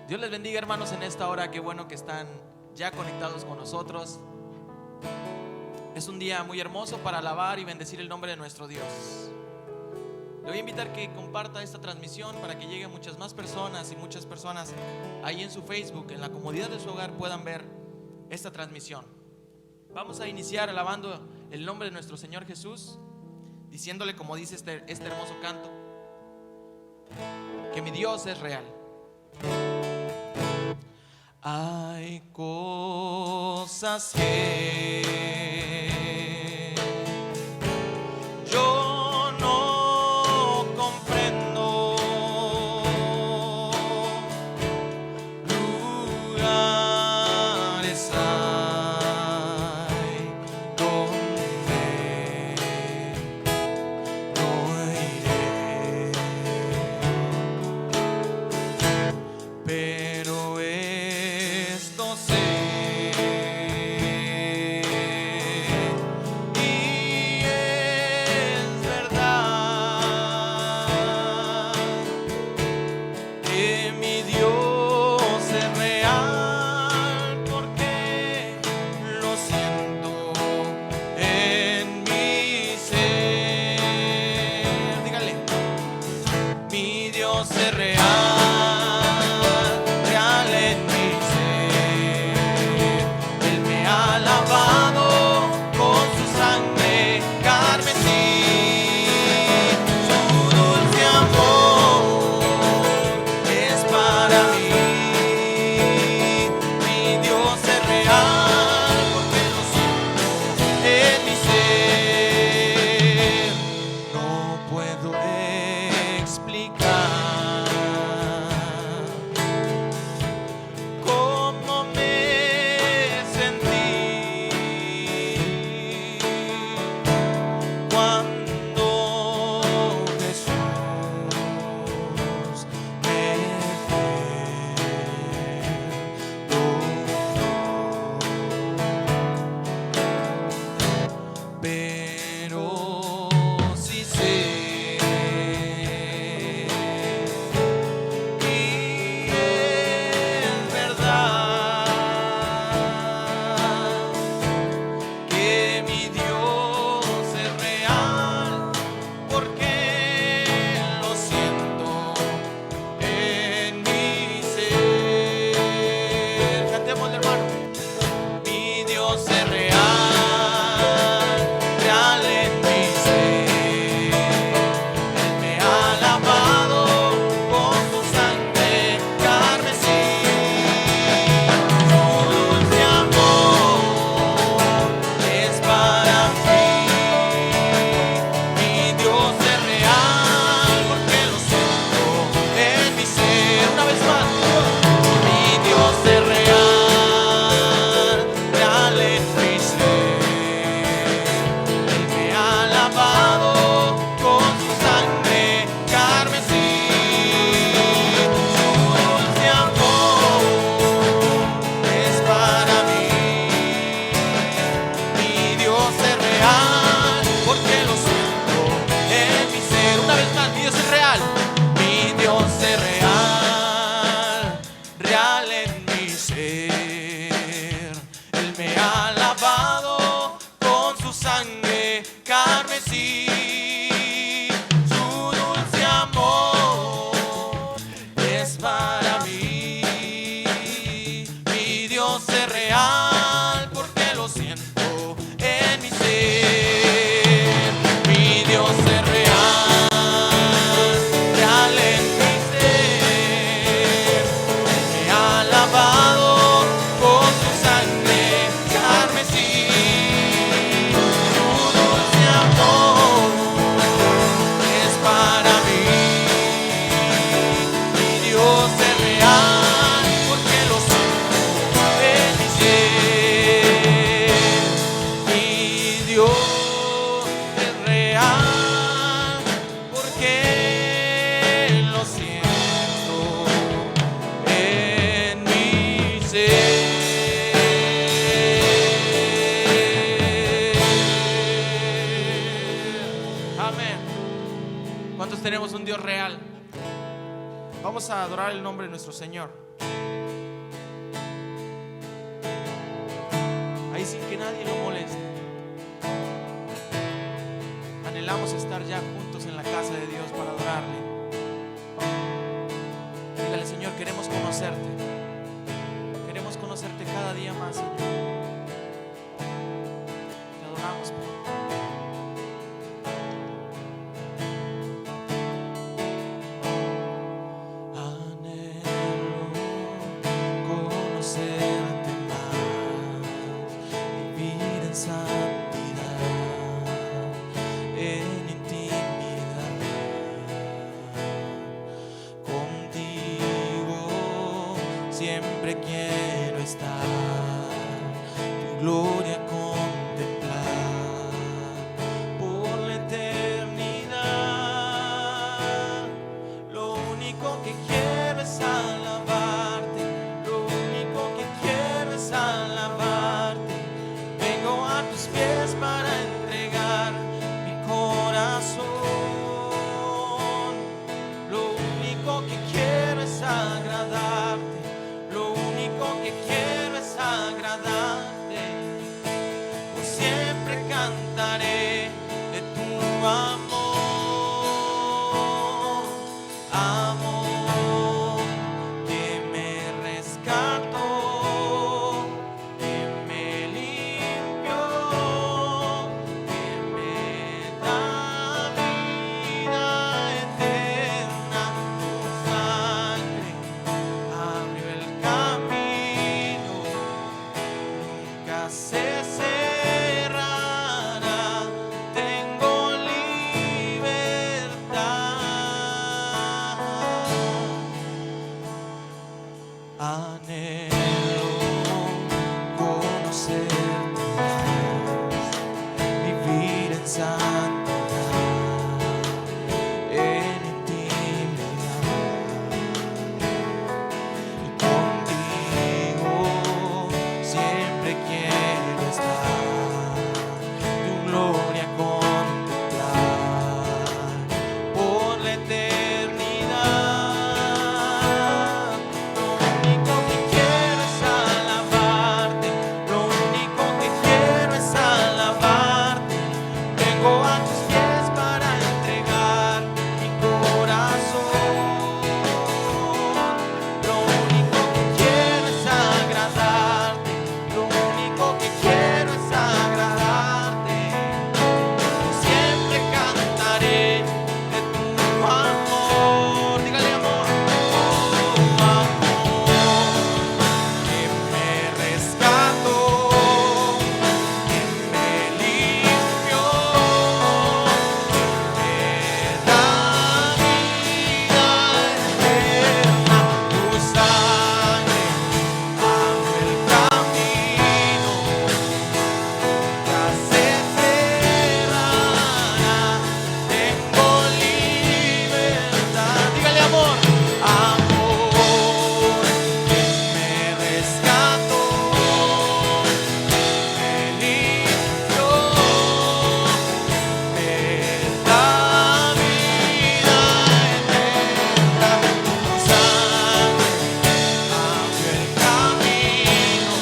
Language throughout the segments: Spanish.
Dios les bendiga, hermanos, en esta hora. Qué bueno que están ya conectados con nosotros. Es un día muy hermoso para alabar y bendecir el nombre de nuestro Dios. Le voy a invitar que comparta esta transmisión para que llegue a muchas más personas, y muchas personas ahí en su Facebook, en la comodidad de su hogar, puedan ver esta transmisión. Vamos a iniciar alabando el nombre de nuestro Señor Jesús, diciéndole, como dice este hermoso canto, que mi Dios es real. Hay cosas que yo no comprendo, lugares hay donde no iré, pero esto sé, y es verdad que mi Dios es real, porque lo siento en mi ser. Dígale, mi Dios es real, real en mi ser. Él me ha lavado con su sangre carmesí. Su dulce amor es para mí. Mi Dios es real, porque lo siento en mi ser. No puedo explicar cómo me sentí cuando Jesús me perdonó. Pero sí sé, y es verdad que mi Dios es real, porque lo siento en mi ser. Cantémosle, hermano. Mi Dios es real, real en mi ser. Él me ha lavado con su sangre carmesí. Su dulce amor es para mí. Mi Dios es real, porque lo siento en mi ser. Una vez más, mi Dios es real, real en mi ser. Él me ha lavado con su sangre carmesí. Su dulce amor es para mí. Mi Dios es real, porque lo siento en mi ser. Una vez más, mi Dios es real. Mi Dios es real, real en mi ser. Él me ha lavado con su sangre carmesí. Su dulce amor es para mí. Mi Dios es real, porque lo siento en mi ser. Mi Dios es real, real en mi ser. Él me ha lavado con su sangre carmesí. Su dulce amor es para mí. Mi Dios es real, porque lo siento en mi ser. Mi Dios es real, porque lo siento en mi ser. Amén. ¿Cuántos tenemos un Dios real? Vamos a adorar el nombre de nuestro Señor. estar ya juntos en la casa de Dios para adorarle. Dígale: Señor, queremos conocerte. Queremos conocerte cada día más, Señor. Te adoramos, Padre. Siempre quiero estar, tu gloria contemplar por la eternidad. Lo único que quiero es alabarte, lo único que quiero es alabarte. Vengo a tus pies para entregar mi corazón. Lo único que quiero es agradarte. Lo único que quiero es agradarte. Por siempre cantaré de tu amor, amor que me rescató, que me limpió, que me da vida eterna. Tu sangre abrió el camino, nunca se cerrará. Tengo libertad. Anhelo conocerte más, vivir en santidad, en intimidad. Y contigo siempre quiero estar, tu gloria contemplar por la eternidad. Lo único que quiero es alabarte, lo único que quiero es alabarte. Vengo a tus pies para entregar mi corazón. Lo único que quiero es agradarte, lo único que quiero es agradarte. Siempre cantaré de tu amor. Dígale: amor, oh amor que me rescató, que me limpió, que me da vida eterna. Tu sangre abrió el camino, nunca se cerrará. Tengo libertad. Dígale: amor, amor que me rescató, me limpió, me da vida eterna. Tu sangre abrió el camino,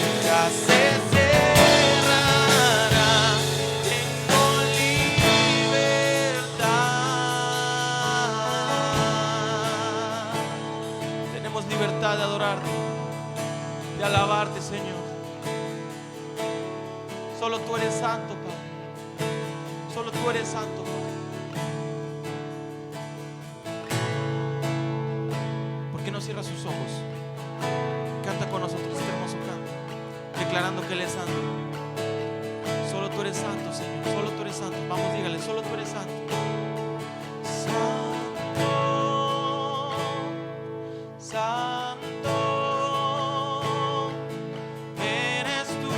nunca se cerrará. Tengo libertad. Tenemos libertad de adorarte, de alabarte, Señor. Solo tú eres santo, Padre. Solo tú eres santo, Padre. ¿Por qué no cierra sus ojos? Canta con nosotros este hermoso canto, declarando que Él es santo. Solo tú eres santo, Señor. Solo tú eres santo. Vamos, dígale: solo tú eres santo. Santo, santo, eres tú,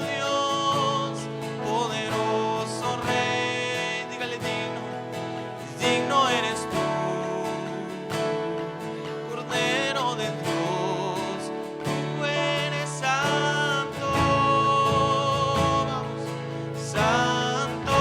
Dios, poderoso Rey. Dígale: digno, digno eres tú, Cordero de Dios. Tú eres santo. Vamos, santo.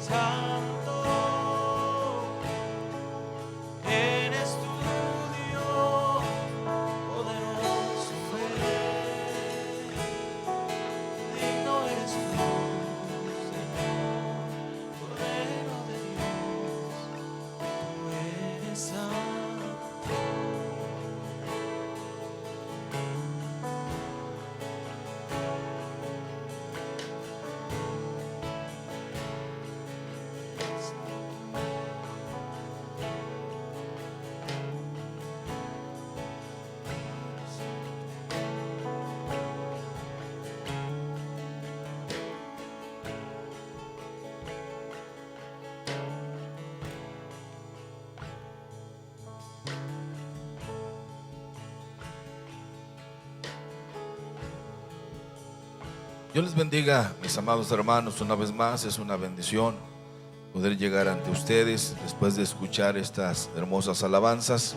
santo, eres tú Dios, poderoso Rey, digno eres tú, Señor, Cordero de Dios, tú eres santo. Dios les bendiga, mis amados hermanos, una vez más. Es una bendición poder llegar ante ustedes después de escuchar estas hermosas alabanzas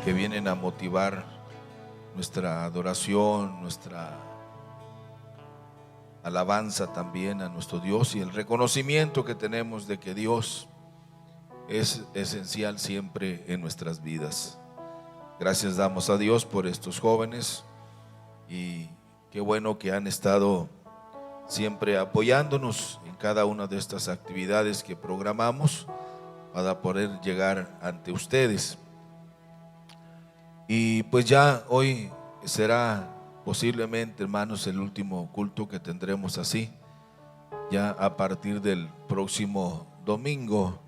que vienen a motivar nuestra adoración, nuestra alabanza también a nuestro Dios y el reconocimiento que tenemos de que Dios es esencial siempre en nuestras vidas. Gracias damos a Dios por estos jóvenes y qué bueno que han estado siempre apoyándonos en cada una de estas actividades que programamos para poder llegar ante ustedes. Y pues ya hoy será posiblemente, hermanos, el último culto que tendremos así. Ya a partir del próximo domingo,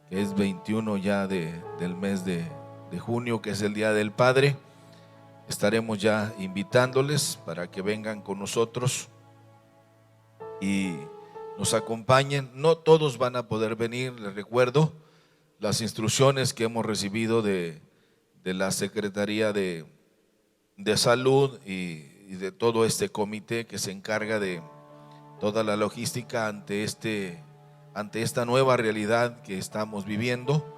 que es 21 ya del mes de junio, que es el Día del Padre, estaremos ya invitándoles para que vengan con nosotros y nos acompañen. No todos van a poder venir, les recuerdo las instrucciones que hemos recibido de la Secretaría de Salud y de todo este comité que se encarga de toda la logística ante esta nueva realidad que estamos viviendo.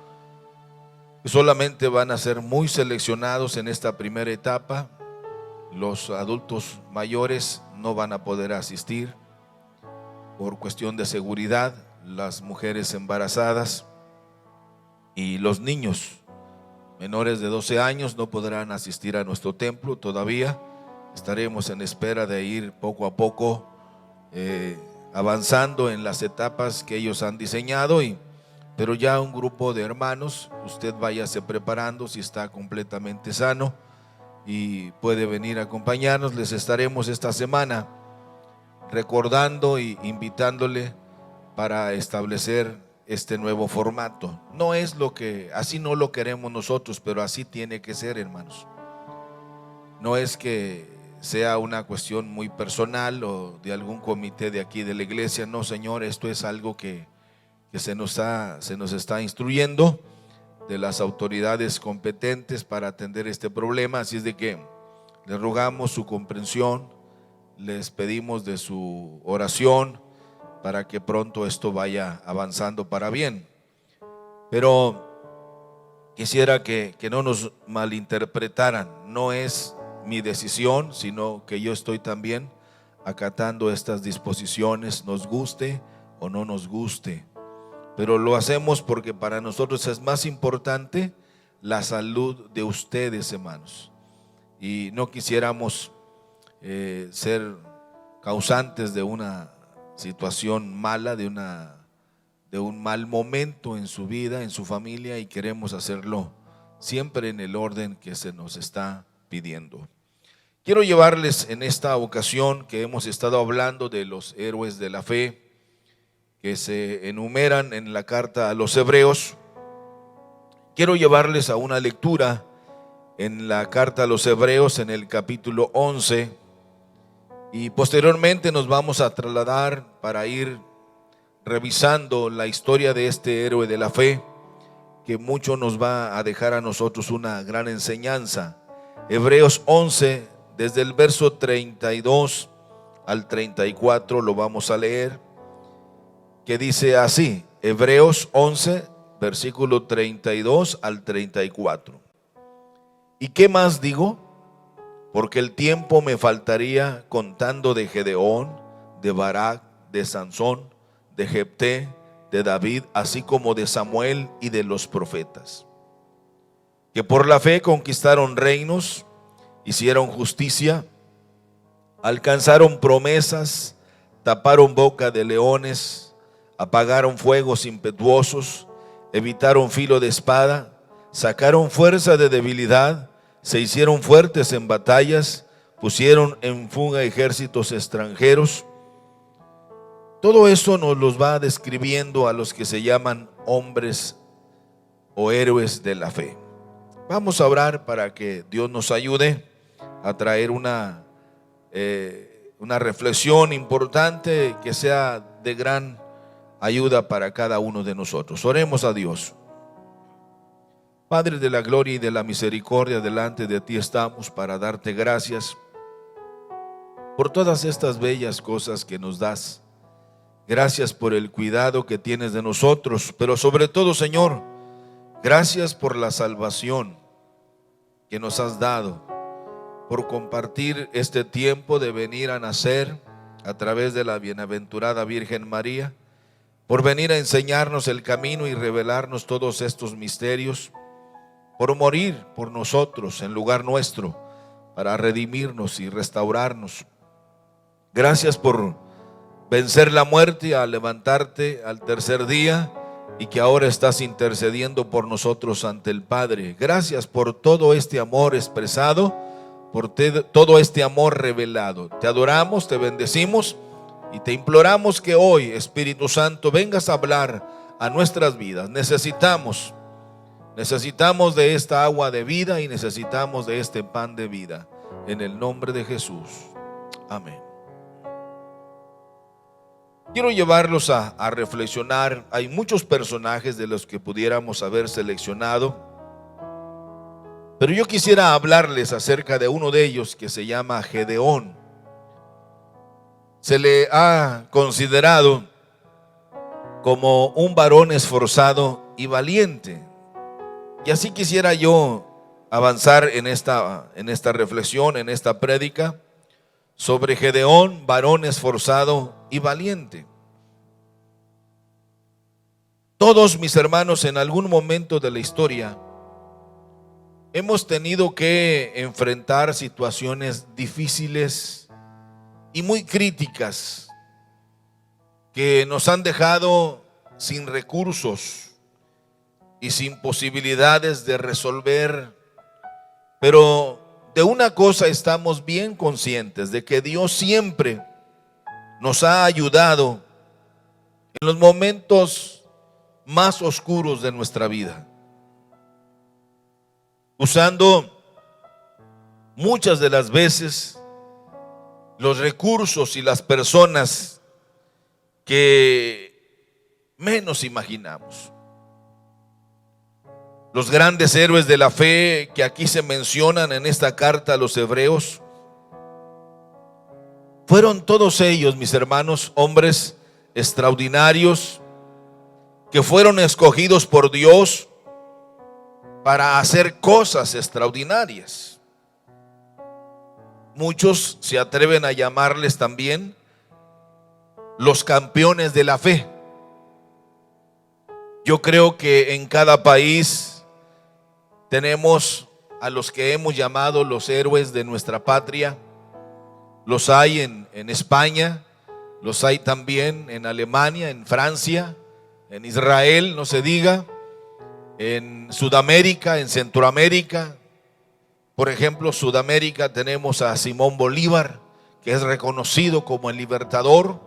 Solamente van a ser muy seleccionados en esta primera etapa. Los adultos mayores no van a poder asistir por cuestión de seguridad, las mujeres embarazadas y los niños menores de 12 años no podrán asistir a nuestro templo todavía. Estaremos en espera de ir poco a poco avanzando en las etapas que ellos han diseñado, pero ya un grupo de hermanos, usted váyase preparando si está completamente sano y puede venir a acompañarnos. Les estaremos esta semana recordando y invitándole para establecer este nuevo formato. No es así no lo queremos nosotros, pero así tiene que ser, hermanos. No es que sea una cuestión muy personal o de algún comité de aquí de la iglesia. No, Señor, esto es algo que se nos está instruyendo de las autoridades competentes para atender este problema. Así es de que les rogamos su comprensión, les pedimos de su oración para que pronto esto vaya avanzando para bien. Pero quisiera que no nos malinterpretaran. No es mi decisión, sino que yo estoy también acatando estas disposiciones, nos guste o no nos guste. Pero lo hacemos porque para nosotros es más importante la salud de ustedes, hermanos. Y no quisiéramos ser causantes de una situación mala, de un mal momento en su vida, en su familia, y queremos hacerlo siempre en el orden que se nos está pidiendo. Quiero llevarles en esta ocasión que hemos estado hablando de los héroes de la fe que se enumeran en la carta a los Hebreos. Quiero llevarles a una lectura en la carta a los Hebreos en el capítulo 11 y posteriormente nos vamos a trasladar para ir revisando la historia de este héroe de la fe que mucho nos va a dejar a nosotros una gran enseñanza. Hebreos 11, desde el verso 32 al 34 lo vamos a leer, que dice así, Hebreos 11, versículo 32 al 34. ¿Y qué más digo? Porque el tiempo me faltaría contando de Gedeón, de Barak, de Sansón, de Jefté, de David, así como de Samuel y de los profetas, que por la fe conquistaron reinos, hicieron justicia, alcanzaron promesas, taparon boca de leones, apagaron fuegos impetuosos, evitaron filo de espada, sacaron fuerza de debilidad, se hicieron fuertes en batallas, pusieron en fuga ejércitos extranjeros. Todo eso nos los va describiendo a los que se llaman hombres o héroes de la fe. Vamos a orar para que Dios nos ayude a traer una reflexión importante que sea de gran ayuda para cada uno de nosotros. Oremos a Dios. Padre de la gloria y de la misericordia, delante de ti estamos para darte gracias por todas estas bellas cosas que nos das. Gracias por el cuidado que tienes de nosotros, pero sobre todo, Señor, gracias por la salvación que nos has dado, por compartir este tiempo de venir a nacer a través de la bienaventurada Virgen María, por venir a enseñarnos el camino y revelarnos todos estos misterios, por morir por nosotros en lugar nuestro, para redimirnos y restaurarnos. Gracias por vencer la muerte, a levantarte al tercer día, y que ahora estás intercediendo por nosotros ante el Padre. Gracias por todo este amor expresado, por todo este amor revelado. Te adoramos, te bendecimos y te imploramos que hoy, Espíritu Santo, vengas a hablar a nuestras vidas. Necesitamos de esta agua de vida y necesitamos de este pan de vida. En el nombre de Jesús. Amén. Quiero llevarlos a reflexionar. Hay muchos personajes de los que pudiéramos haber seleccionado, pero yo quisiera hablarles acerca de uno de ellos que se llama Gedeón. Se le ha considerado como un varón esforzado y valiente. Y así quisiera yo avanzar en esta reflexión, en esta prédica, sobre Gedeón, varón esforzado y valiente. Todos, mis hermanos, en algún momento de la historia hemos tenido que enfrentar situaciones difíciles y muy críticas que nos han dejado sin recursos y sin posibilidades de resolver. Pero de una cosa estamos bien conscientes, de que Dios siempre nos ha ayudado en los momentos más oscuros de nuestra vida, usando muchas de las veces los recursos y las personas que menos imaginamos. Los grandes héroes de la fe que aquí se mencionan en esta carta a los hebreos, fueron todos ellos, mis hermanos, hombres extraordinarios que fueron escogidos por Dios para hacer cosas extraordinarias. Muchos se atreven a llamarles también los campeones de la fe. Yo creo que en cada país tenemos a los que hemos llamado los héroes de nuestra patria. Los hay en España, los hay también en Alemania, en Francia, en Israel, no se diga, en Sudamérica, en Centroamérica. Por ejemplo, Sudamérica tenemos a Simón Bolívar, que es reconocido como el libertador.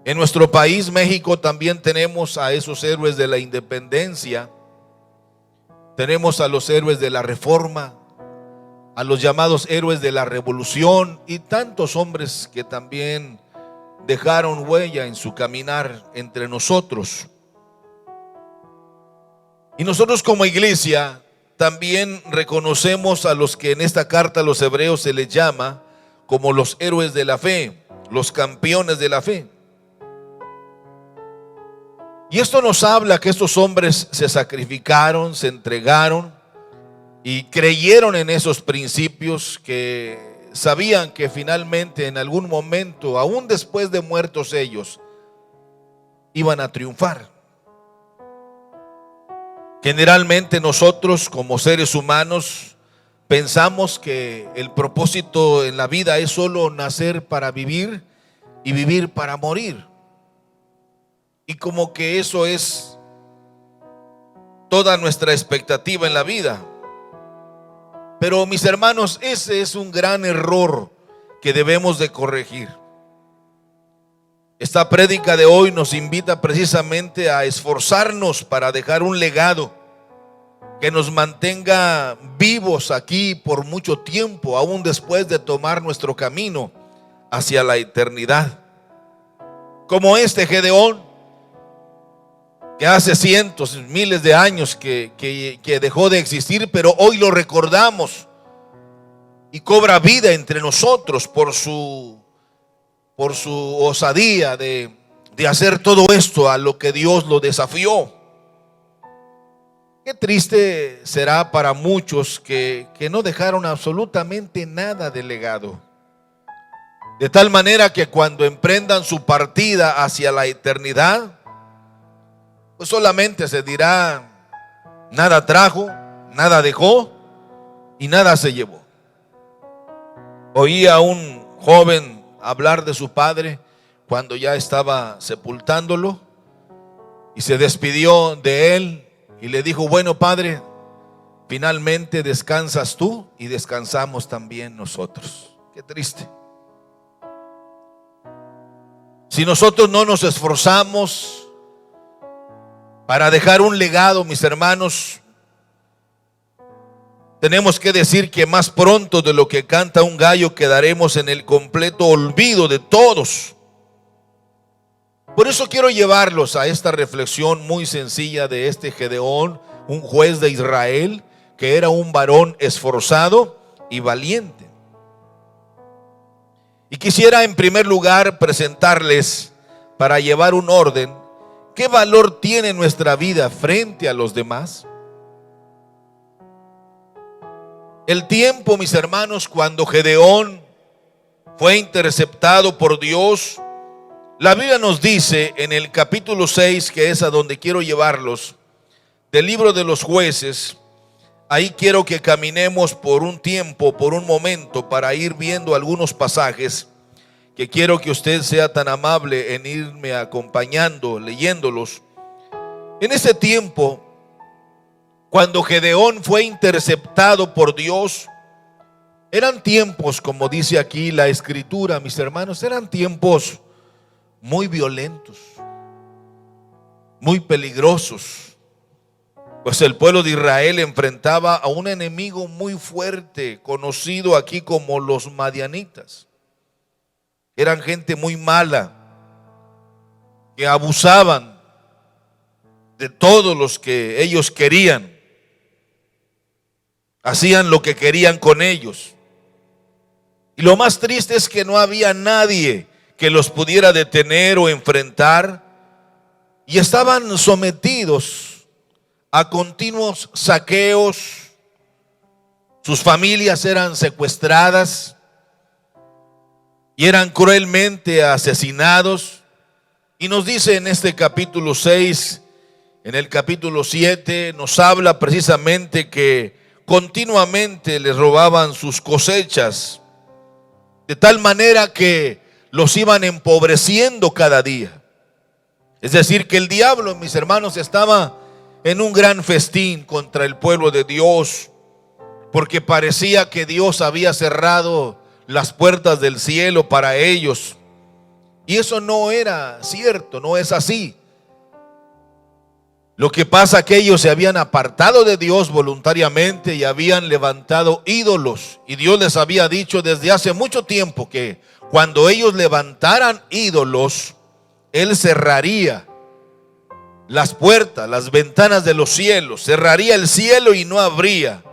En nuestro país, México, también tenemos a esos héroes de la independencia. Tenemos a los héroes de la Reforma, a los llamados héroes de la Revolución y tantos hombres que también dejaron huella en su caminar entre nosotros. Y nosotros como iglesia también reconocemos a los que en esta carta a los hebreos se les llama como los héroes de la fe, los campeones de la fe. Y esto nos habla que estos hombres se sacrificaron, se entregaron y creyeron en esos principios, que sabían que finalmente en algún momento, aún después de muertos ellos, iban a triunfar. Generalmente nosotros como seres humanos pensamos que el propósito en la vida es solo nacer para vivir y vivir para morir. Y como que eso es toda nuestra expectativa en la vida. Pero mis hermanos, ese es un gran error que debemos de corregir. Esta prédica de hoy nos invita precisamente a esforzarnos para dejar un legado que nos mantenga vivos aquí por mucho tiempo, aún después de tomar nuestro camino hacia la eternidad. Como este Gedeón, que hace cientos, miles de años que dejó de existir, pero hoy lo recordamos y cobra vida entre nosotros por su osadía de hacer todo esto a lo que Dios lo desafió. Qué triste será para muchos que no dejaron absolutamente nada de legado, de tal manera que cuando emprendan su partida hacia la eternidad, pues solamente se dirá: nada trajo, nada dejó y nada se llevó. Oí a un joven hablar de su padre cuando ya estaba sepultándolo, y se despidió de él y le dijo: bueno, padre, finalmente descansas tú y descansamos también nosotros. Qué triste. Si nosotros no nos esforzamos para dejar un legado, mis hermanos, tenemos que decir que más pronto de lo que canta un gallo quedaremos en el completo olvido de todos. Por eso quiero llevarlos a esta reflexión muy sencilla de este Gedeón, un juez de Israel, que era un varón esforzado y valiente. Y quisiera en primer lugar presentarles, para llevar un orden, ¿qué valor tiene nuestra vida frente a los demás? El tiempo, mis hermanos, cuando Gedeón fue interceptado por Dios, la Biblia nos dice en el capítulo 6, que es a donde quiero llevarlos, del libro de los Jueces. Ahí quiero que caminemos por un tiempo, por un momento, para ir viendo algunos pasajes que quiero que usted sea tan amable en irme acompañando, leyéndolos. En ese tiempo, cuando Gedeón fue interceptado por Dios, eran tiempos, como dice aquí la escritura, mis hermanos, eran tiempos muy violentos, muy peligrosos, pues el pueblo de Israel enfrentaba a un enemigo muy fuerte, conocido aquí como los madianitas. Eran gente muy mala, que abusaban de todos los que ellos querían, hacían lo que querían con ellos. Y lo más triste es que no había nadie que los pudiera detener o enfrentar, y estaban sometidos a continuos saqueos. Sus familias eran secuestradas y eran cruelmente asesinados. Y nos dice en este capítulo 6, en el capítulo 7, nos habla precisamente que continuamente les robaban sus cosechas, de tal manera que los iban empobreciendo cada día. Es decir, que el diablo, mis hermanos, estaba en un gran festín contra el pueblo de Dios, porque parecía que Dios había cerrado las puertas del cielo para ellos. Y eso no era cierto, no es así. Lo que pasa es que ellos se habían apartado de Dios voluntariamente y habían levantado ídolos. Y Dios les había dicho desde hace mucho tiempo que cuando ellos levantaran ídolos, Él cerraría las puertas, las ventanas de los cielos, cerraría el cielo y no habría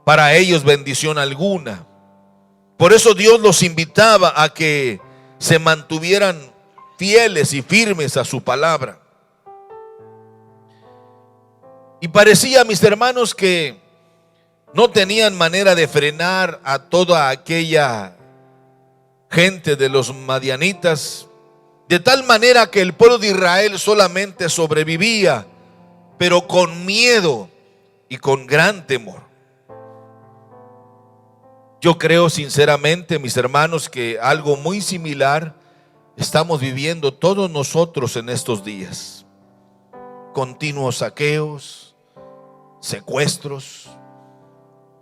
para ellos bendición alguna. Por eso Dios los invitaba a que se mantuvieran fieles y firmes a su palabra. Y parecía, mis hermanos, que no tenían manera de frenar a toda aquella gente de los madianitas, De tal manera que el pueblo de Israel solamente sobrevivía, pero con miedo y con gran temor. Yo creo sinceramente, mis hermanos, que algo muy similar estamos viviendo todos nosotros en estos días. Continuos saqueos, secuestros,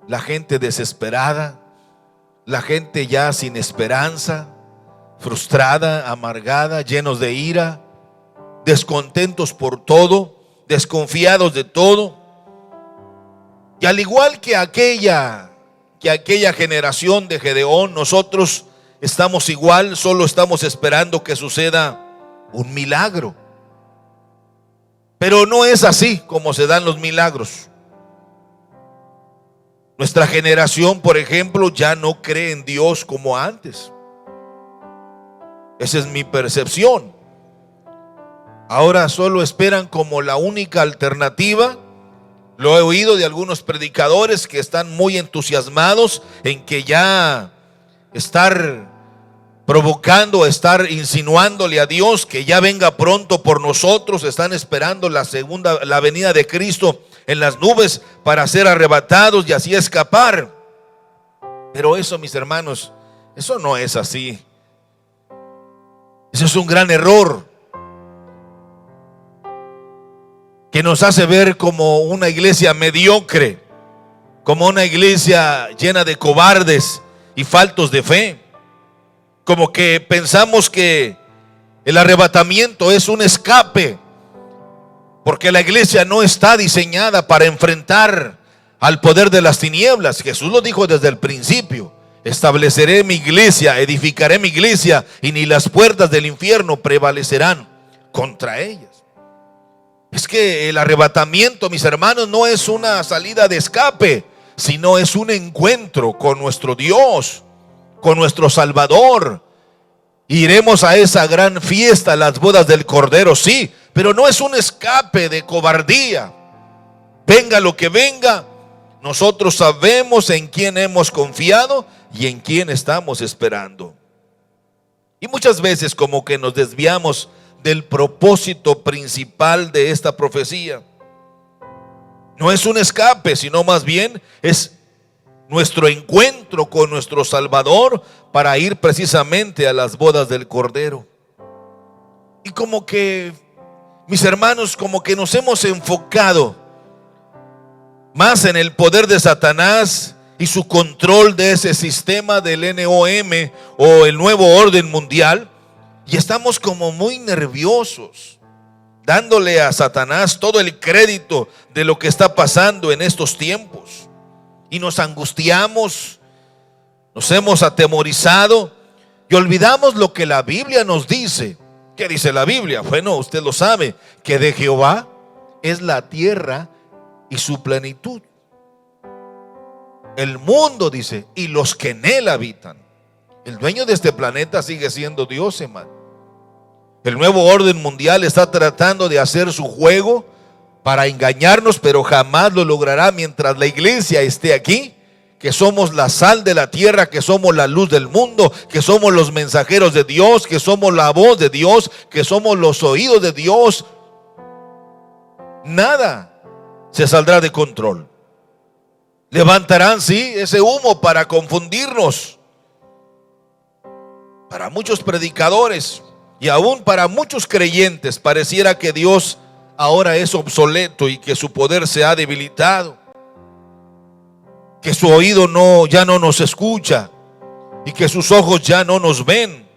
la gente desesperada, la gente ya sin esperanza, frustrada, amargada, llenos de ira, descontentos por todo, desconfiados de todo. Y al igual que aquella generación de Gedeón, nosotros estamos igual, solo estamos esperando que suceda un milagro. Pero no es así como se dan los milagros. Nuestra generación, por ejemplo, ya no cree en Dios como antes. Esa es mi percepción. Ahora solo esperan como la única alternativa. Lo he oído de algunos predicadores que están muy entusiasmados en que ya estar provocando, estar insinuándole a Dios que ya venga pronto por nosotros. Están esperando la venida de Cristo en las nubes para ser arrebatados y así escapar. Pero eso, mis hermanos, eso no es así. Eso es un gran error que nos hace ver como una iglesia mediocre, como una iglesia llena de cobardes y faltos de fe. Como que pensamos que el arrebatamiento es un escape, porque la iglesia no está diseñada para enfrentar al poder de las tinieblas. Jesús lo dijo desde el principio: estableceré mi iglesia, edificaré mi iglesia, y ni las puertas del infierno prevalecerán contra ellas. Es que el arrebatamiento, mis hermanos, no es una salida de escape, sino es un encuentro con nuestro Dios, con nuestro Salvador. Iremos a esa gran fiesta, las bodas del Cordero, sí, pero no es un escape de cobardía. Venga lo que venga, nosotros sabemos en quién hemos confiado y en quién estamos esperando. Y muchas veces como que nos desviamos del propósito principal de esta profecía. No es un escape, sino más bien es nuestro encuentro con nuestro Salvador para ir precisamente a las bodas del Cordero. Y como que, mis hermanos, como que nos hemos enfocado más en el poder de Satanás y su control de ese sistema del NOM o el nuevo orden mundial, y estamos como muy nerviosos, dándole a Satanás todo el crédito de lo que está pasando en estos tiempos. Y nos angustiamos, nos hemos atemorizado y olvidamos lo que la Biblia nos dice. ¿Qué dice la Biblia? Bueno, usted lo sabe, que de Jehová es la tierra y su plenitud, el mundo, dice, y los que en él habitan. El dueño de este planeta sigue siendo Dios, hermano. El nuevo orden mundial está tratando de hacer su juego para engañarnos, pero jamás lo logrará mientras la iglesia esté aquí, que somos la sal de la tierra, que somos la luz del mundo, que somos los mensajeros de Dios, que somos la voz de Dios, que somos los oídos de Dios. Nada se saldrá de control. Levantarán, sí, ese humo para confundirnos. Para muchos predicadores y aún para muchos creyentes pareciera que Dios ahora es obsoleto y que su poder se ha debilitado, que su oído ya no nos escucha y que sus ojos ya no nos ven.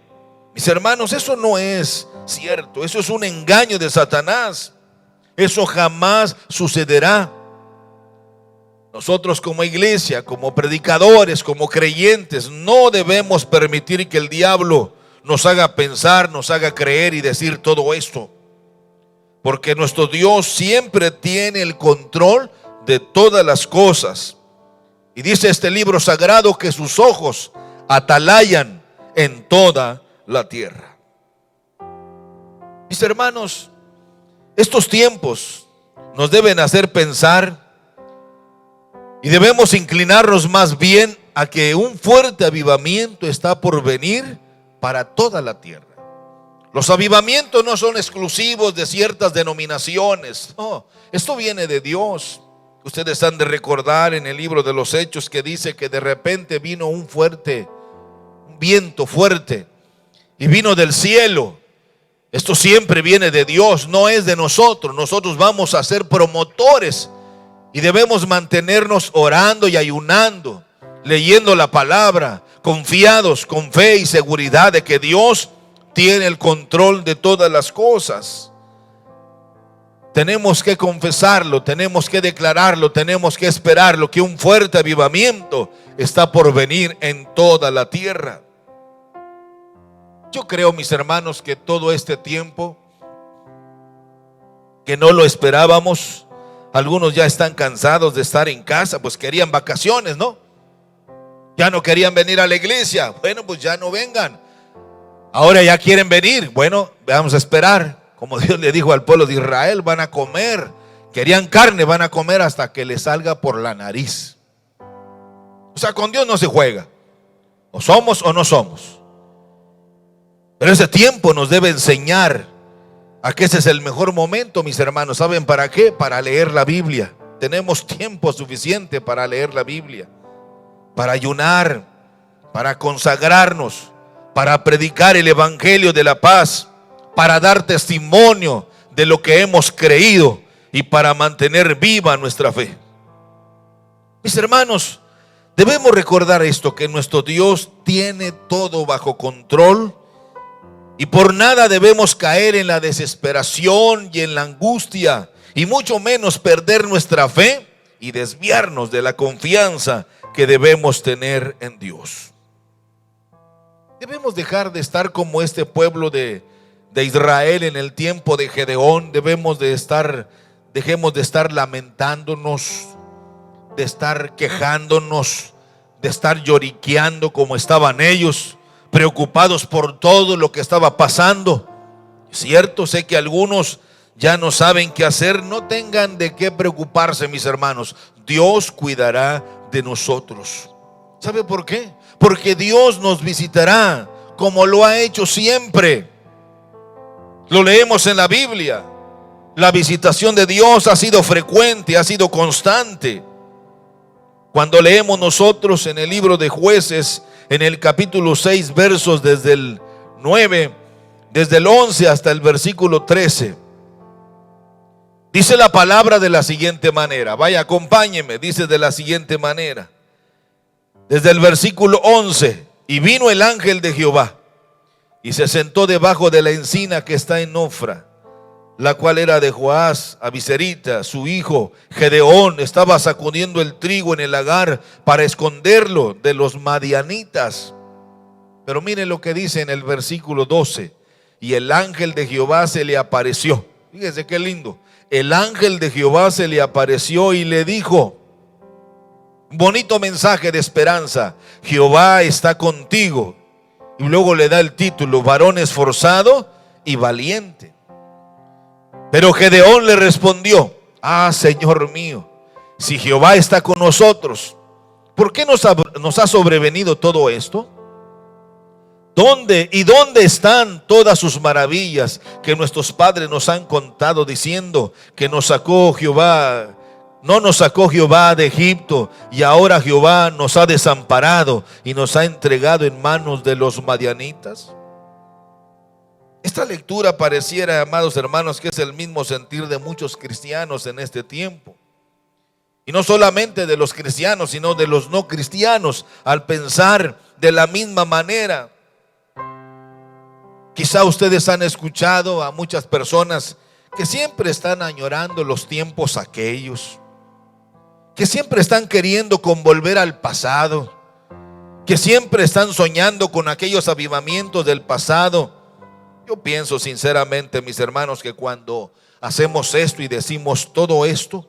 Mis hermanos, eso no es cierto. Eso es un engaño de Satanás. Eso jamás sucederá. Nosotros como iglesia, como predicadores, como creyentes, no debemos permitir que el diablo nos haga pensar, nos haga creer y decir todo esto, porque nuestro Dios siempre tiene el control de todas las cosas. Y dice este libro sagrado que sus ojos atalayan en toda la tierra. Mis hermanos, estos tiempos nos deben hacer pensar y debemos inclinarnos más bien a que un fuerte avivamiento está por venir para toda la tierra. Los avivamientos no son exclusivos de ciertas denominaciones. No, esto viene de Dios. Ustedes han de recordar en el libro de los Hechos que dice que de repente vino un viento fuerte y vino del cielo. Esto siempre viene de Dios, no es de nosotros. Nosotros vamos a ser promotores y debemos mantenernos orando y ayunando, leyendo la palabra, confiados, con fe y seguridad de que Dios tiene el control de todas las cosas. Tenemos que confesarlo, tenemos que declararlo, tenemos que esperarlo, que un fuerte avivamiento está por venir en toda la tierra. Yo creo, mis hermanos, que todo este tiempo que no lo esperábamos, algunos ya están cansados de estar en casa, pues querían vacaciones, ¿no? Ya no querían venir a la iglesia. Bueno, pues ya no vengan. Ahora ya quieren venir. Bueno, vamos a esperar. Como Dios le dijo al pueblo de Israel, van a comer. Querían carne, van a comer hasta que les salga por la nariz. O sea, con Dios no se juega. O somos o no somos. Pero ese tiempo nos debe enseñar a que ese es el mejor momento, mis hermanos. ¿Saben para qué? Para leer la Biblia. Tenemos tiempo suficiente para leer la Biblia, para ayunar, para consagrarnos, para predicar el evangelio de la paz, para dar testimonio de lo que hemos creído y para mantener viva nuestra fe. Mis hermanos, debemos recordar esto, que nuestro Dios tiene todo bajo control y por nada debemos caer en la desesperación y en la angustia, y mucho menos perder nuestra fe y desviarnos de la confianza que debemos tener en Dios. Debemos dejar de estar como este pueblo de Israel en el tiempo de Gedeón. Dejemos de estar lamentándonos, de estar quejándonos, de estar lloriqueando como estaban ellos, preocupados por todo lo que estaba pasando. Cierto, sé que algunos ya no saben qué hacer. No tengan de qué preocuparse, mis hermanos. Dios cuidará de nosotros. ¿Sabe por qué? Porque Dios nos visitará como lo ha hecho siempre. Lo leemos en la Biblia. La visitación de Dios ha sido frecuente, ha sido constante. Cuando leemos nosotros en el libro de Jueces, en el capítulo 6, versos desde el 9, desde el 11 hasta el versículo 13, dice la palabra de la siguiente manera. Vaya, acompáñeme, dice de la siguiente manera. Desde el versículo 11: y vino el ángel de Jehová y se sentó debajo de la encina que está en Ofra, la cual era de Joás Abiserita. Su hijo Gedeón estaba sacudiendo el trigo en el lagar para esconderlo de los madianitas. Pero miren lo que dice en el versículo 12: y el ángel de Jehová se le apareció. Fíjense qué lindo. El ángel de Jehová se le apareció y le dijo, bonito mensaje de esperanza: Jehová está contigo. Y luego le da el título: varón esforzado y valiente. Pero Gedeón le respondió: Señor mío, si Jehová está con nosotros, ¿por qué nos ha sobrevenido todo esto? ¿Dónde están todas sus maravillas que nuestros padres nos han contado, diciendo que no nos sacó Jehová de Egipto, y ahora Jehová nos ha desamparado y nos ha entregado en manos de los madianitas? Esta lectura pareciera, amados hermanos, que es el mismo sentir de muchos cristianos en este tiempo. Y no solamente de los cristianos, sino de los no cristianos, al pensar de la misma manera. Quizá ustedes han escuchado a muchas personas que siempre están añorando los tiempos aquellos, que siempre están queriendo volver al pasado, que siempre están soñando con aquellos avivamientos del pasado. Yo pienso sinceramente, mis hermanos, que cuando hacemos esto y decimos todo esto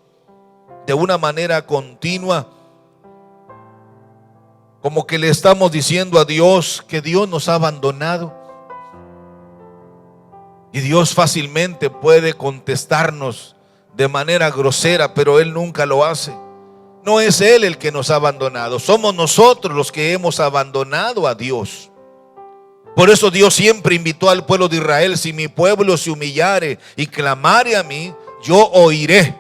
de una manera continua, como que le estamos diciendo a Dios que Dios nos ha abandonado. Y Dios fácilmente puede contestarnos de manera grosera, pero Él nunca lo hace. No es Él el que nos ha abandonado, somos nosotros los que hemos abandonado a Dios. Por eso Dios siempre invitó al pueblo de Israel: si mi pueblo se humillare y clamare a mí, yo oiré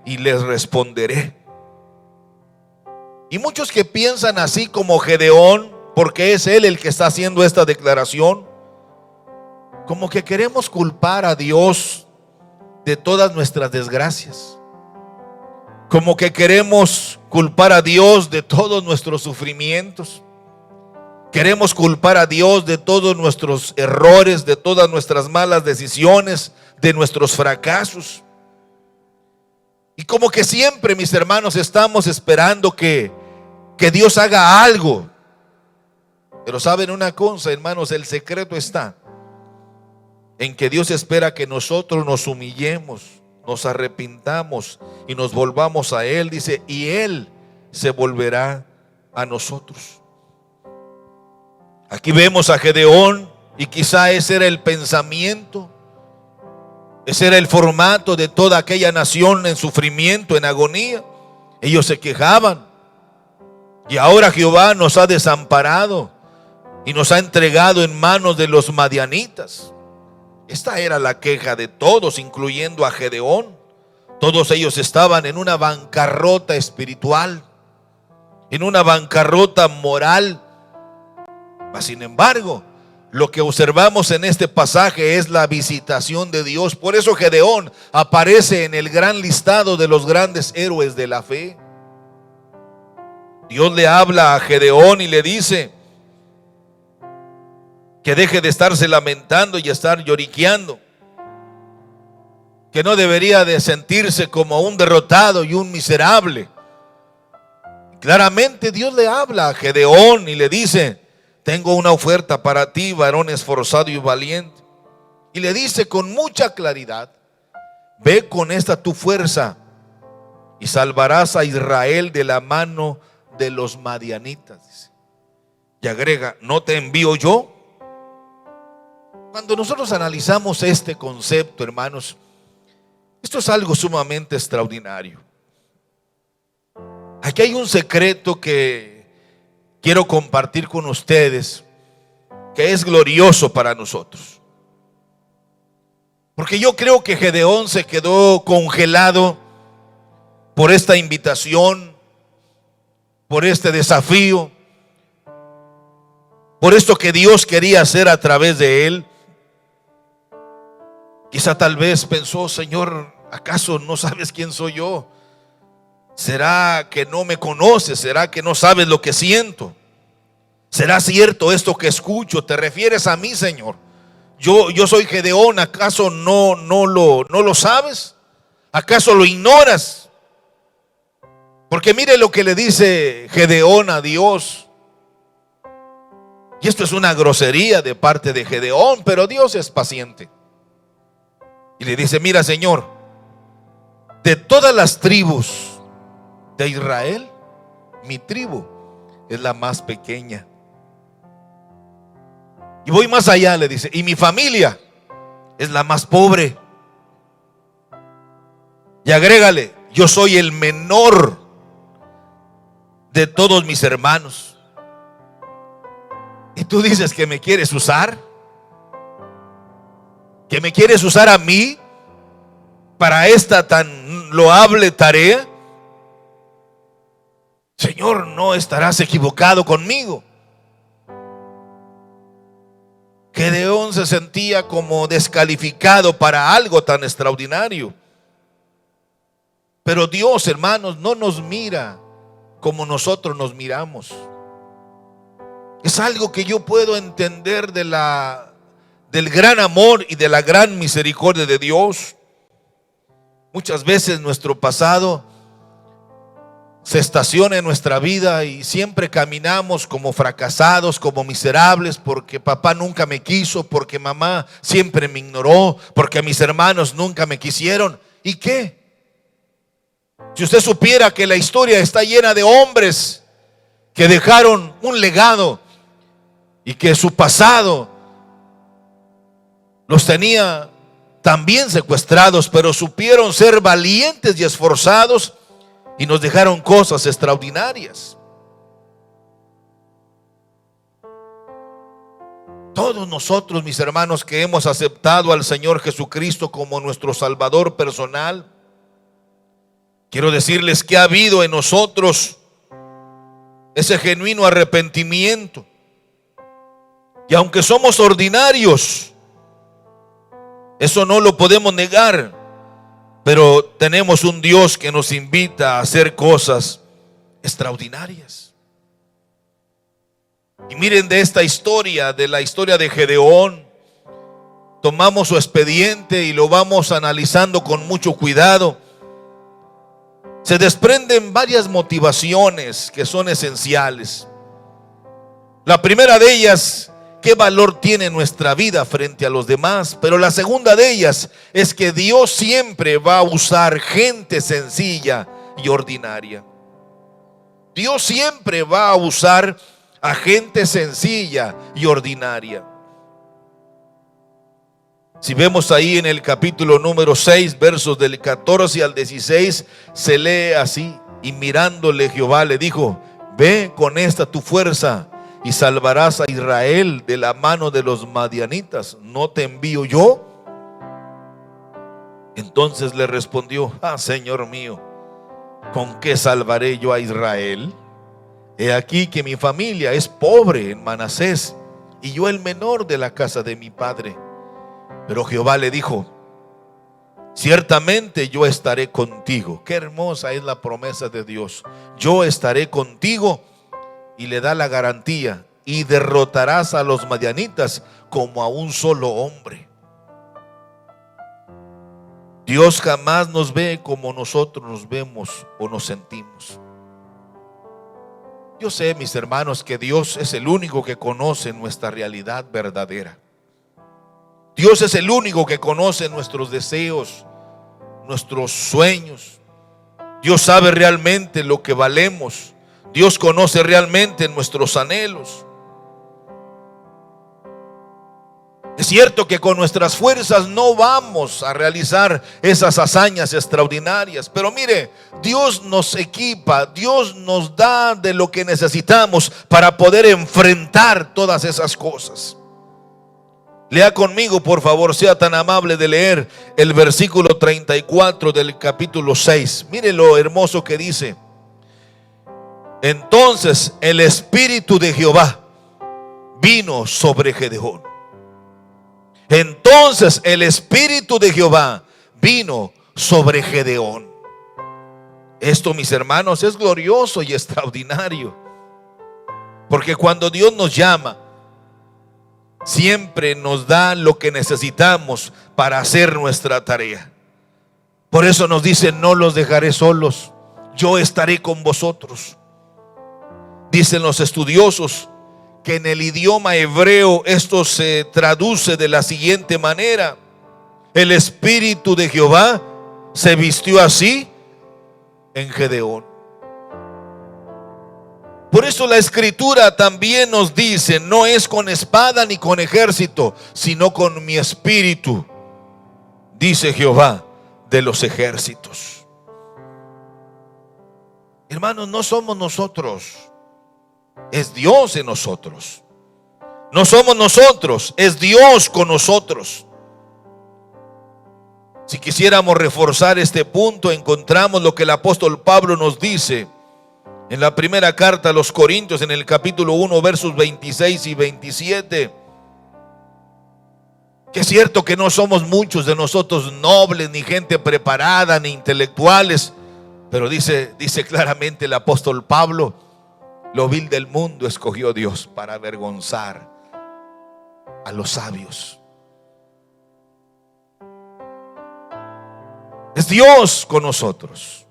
y les responderé. Y muchos que piensan así como Gedeón, porque es él el que está haciendo esta declaración, como que queremos culpar a Dios de todas nuestras desgracias, como que queremos culpar a Dios de todos nuestros sufrimientos, queremos culpar a Dios de todos nuestros errores, de todas nuestras malas decisiones, de nuestros fracasos. Y como que siempre, mis hermanos, estamos esperando que Dios haga algo. Pero saben una cosa, hermanos, el secreto está en que Dios espera que nosotros nos humillemos, nos arrepintamos y nos volvamos a Él. Dice, y Él se volverá a nosotros. Aquí vemos a Gedeón, y quizá ese era el pensamiento, ese era el formato de toda aquella nación en sufrimiento, en agonía. Ellos se quejaban, y ahora Jehová nos ha desamparado y nos ha entregado en manos de los madianitas. Esta era la queja de todos, incluyendo a Gedeón. Todos ellos estaban en una bancarrota espiritual, en una bancarrota moral. Mas, sin embargo, lo que observamos en este pasaje es la visitación de Dios. Por eso Gedeón aparece en el gran listado de los grandes héroes de la fe. Dios le habla a Gedeón y le dice que deje de estarse lamentando y estar lloriqueando, que no debería de sentirse como un derrotado y un miserable. Claramente Dios le habla a Gedeón y le dice: tengo una oferta para ti, varón esforzado y valiente. Y le dice con mucha claridad: ve con esta tu fuerza y salvarás a Israel de la mano de los madianitas. Y agrega: ¿no te envío yo? Cuando nosotros analizamos este concepto, hermanos, esto es algo sumamente extraordinario. Aquí hay un secreto que quiero compartir con ustedes, que es glorioso para nosotros. Porque yo creo que Gedeón se quedó congelado por esta invitación, por este desafío, por esto que Dios quería hacer a través de él. Quizá tal vez pensó: Señor, ¿acaso no sabes quién soy yo? ¿Será que no me conoces? ¿Será que no sabes lo que siento? ¿Será cierto esto que escucho? ¿Te refieres a mí, Señor? Yo soy Gedeón. ¿Acaso no lo sabes? ¿Acaso lo ignoras? Porque mire lo que le dice Gedeón a Dios. Y esto es una grosería de parte de Gedeón, pero Dios es paciente. Y le dice: mira, Señor, de todas las tribus de Israel, mi tribu es la más pequeña. Y voy más allá, le dice: y mi familia es la más pobre. Y agrégale: yo soy el menor de todos mis hermanos. Y tú dices que me quieres usar, que me quieres usar a mí para esta tan loable tarea. Señor, no estarás equivocado conmigo. Gedeón se sentía como descalificado para algo tan extraordinario. Pero Dios, hermanos, no nos mira como nosotros nos miramos. Es algo que yo puedo entender del gran amor y de la gran misericordia de Dios. Muchas veces nuestro pasado se estaciona en nuestra vida y siempre caminamos como fracasados, como miserables, porque papá nunca me quiso, porque mamá siempre me ignoró, porque mis hermanos nunca me quisieron. ¿Y qué? Si usted supiera que la historia está llena de hombres que dejaron un legado y que su pasado los tenía también secuestrados, pero supieron ser valientes y esforzados y nos dejaron cosas extraordinarias. Todos nosotros, mis hermanos, que hemos aceptado al Señor Jesucristo como nuestro Salvador personal, quiero decirles que ha habido en nosotros ese genuino arrepentimiento. Y aunque somos ordinarios, eso no lo podemos negar, pero tenemos un Dios que nos invita a hacer cosas extraordinarias. Y miren de esta historia, de la historia de Gedeón, tomamos su expediente y lo vamos analizando con mucho cuidado. Se desprenden varias motivaciones que son esenciales. La primera de ellas, ¿qué valor tiene nuestra vida frente a los demás? Pero la segunda de ellas es que Dios siempre va a usar gente sencilla y ordinaria. Dios siempre va a usar a gente sencilla y ordinaria. Si vemos ahí en el capítulo número 6, versos del 14 al 16, se lee así: y mirándole Jehová le dijo: ve con esta tu fuerza y salvarás a Israel de la mano de los madianitas. ¿No te envío yo? Entonces le respondió: Señor mío, ¿con qué salvaré yo a Israel? He aquí que mi familia es pobre en Manasés, y yo el menor de la casa de mi padre. Pero Jehová le dijo: ciertamente yo estaré contigo. Qué hermosa es la promesa de Dios. Yo estaré contigo, y le da la garantía: y derrotarás a los madianitas como a un solo hombre. Dios jamás nos ve como nosotros nos vemos o nos sentimos. Yo sé, mis hermanos, que Dios es el único que conoce nuestra realidad verdadera. Dios es el único que conoce nuestros deseos, nuestros sueños. Dios sabe realmente lo que valemos. Dios conoce realmente nuestros anhelos. Es cierto que con nuestras fuerzas no vamos a realizar esas hazañas extraordinarias, pero mire, Dios nos equipa, Dios nos da de lo que necesitamos para poder enfrentar todas esas cosas. Lea conmigo, por favor, sea tan amable de leer el versículo 34 del capítulo 6. Mire lo hermoso que dice: entonces el Espíritu de Jehová vino sobre Gedeón. Entonces el Espíritu de Jehová vino sobre Gedeón. Esto, mis hermanos, es glorioso y extraordinario, porque cuando Dios nos llama, siempre nos da lo que necesitamos para hacer nuestra tarea. Por eso nos dice: no los dejaré solos, yo estaré con vosotros. Dicen los estudiosos que en el idioma hebreo esto se traduce de la siguiente manera: el Espíritu de Jehová se vistió así en Gedeón. Por eso la Escritura también nos dice: no es con espada ni con ejército, sino con mi espíritu, dice Jehová de los ejércitos. Hermanos, no somos nosotros, es Dios en nosotros. No somos nosotros, es Dios con nosotros. Si quisiéramos reforzar este punto, encontramos lo que el apóstol Pablo nos dice en la primera carta a los Corintios, en el capítulo 1, versos 26 y 27. Que es cierto que no somos muchos de nosotros nobles, ni gente preparada, ni intelectuales, pero dice claramente el apóstol Pablo: lo vil del mundo escogió Dios para avergonzar a los sabios. Es Dios con nosotros.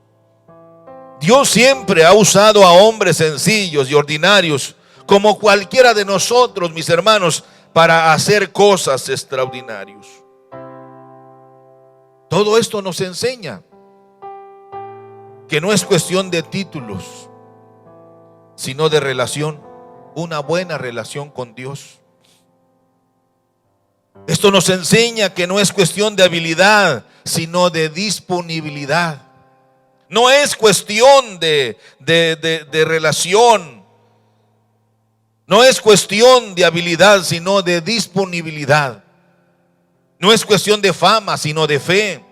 Dios siempre ha usado a hombres sencillos y ordinarios, como cualquiera de nosotros, mis hermanos, para hacer cosas extraordinarias. Todo esto nos enseña que no es cuestión de títulos, sino de relación, una buena relación con Dios. Esto nos enseña que no es cuestión de habilidad, sino de disponibilidad. No es cuestión de relación. No es cuestión de habilidad, sino de disponibilidad. No es cuestión de fama, sino de fe.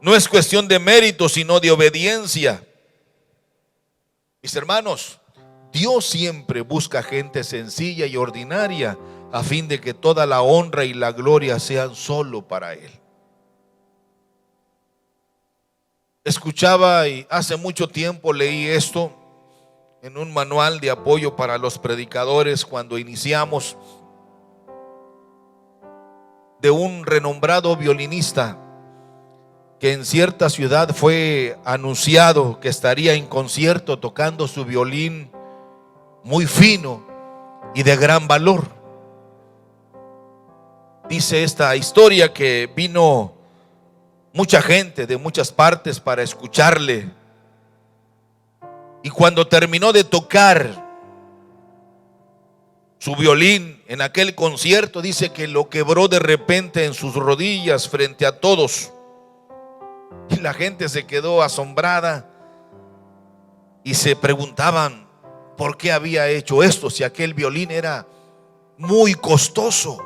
No es cuestión de mérito, sino de obediencia. Mis hermanos, Dios siempre busca gente sencilla y ordinaria a fin de que toda la honra y la gloria sean solo para Él. Escuchaba y hace mucho tiempo leí esto en un manual de apoyo para los predicadores cuando iniciamos, de un renombrado violinista que en cierta ciudad fue anunciado que estaría en concierto tocando su violín muy fino y de gran valor. Dice esta historia que vino mucha gente de muchas partes para escucharle. Y cuando terminó de tocar su violín en aquel concierto, dice que lo quebró de repente en sus rodillas frente a todos. Y la gente se quedó asombrada y se preguntaban por qué había hecho esto, si aquel violín era muy costoso.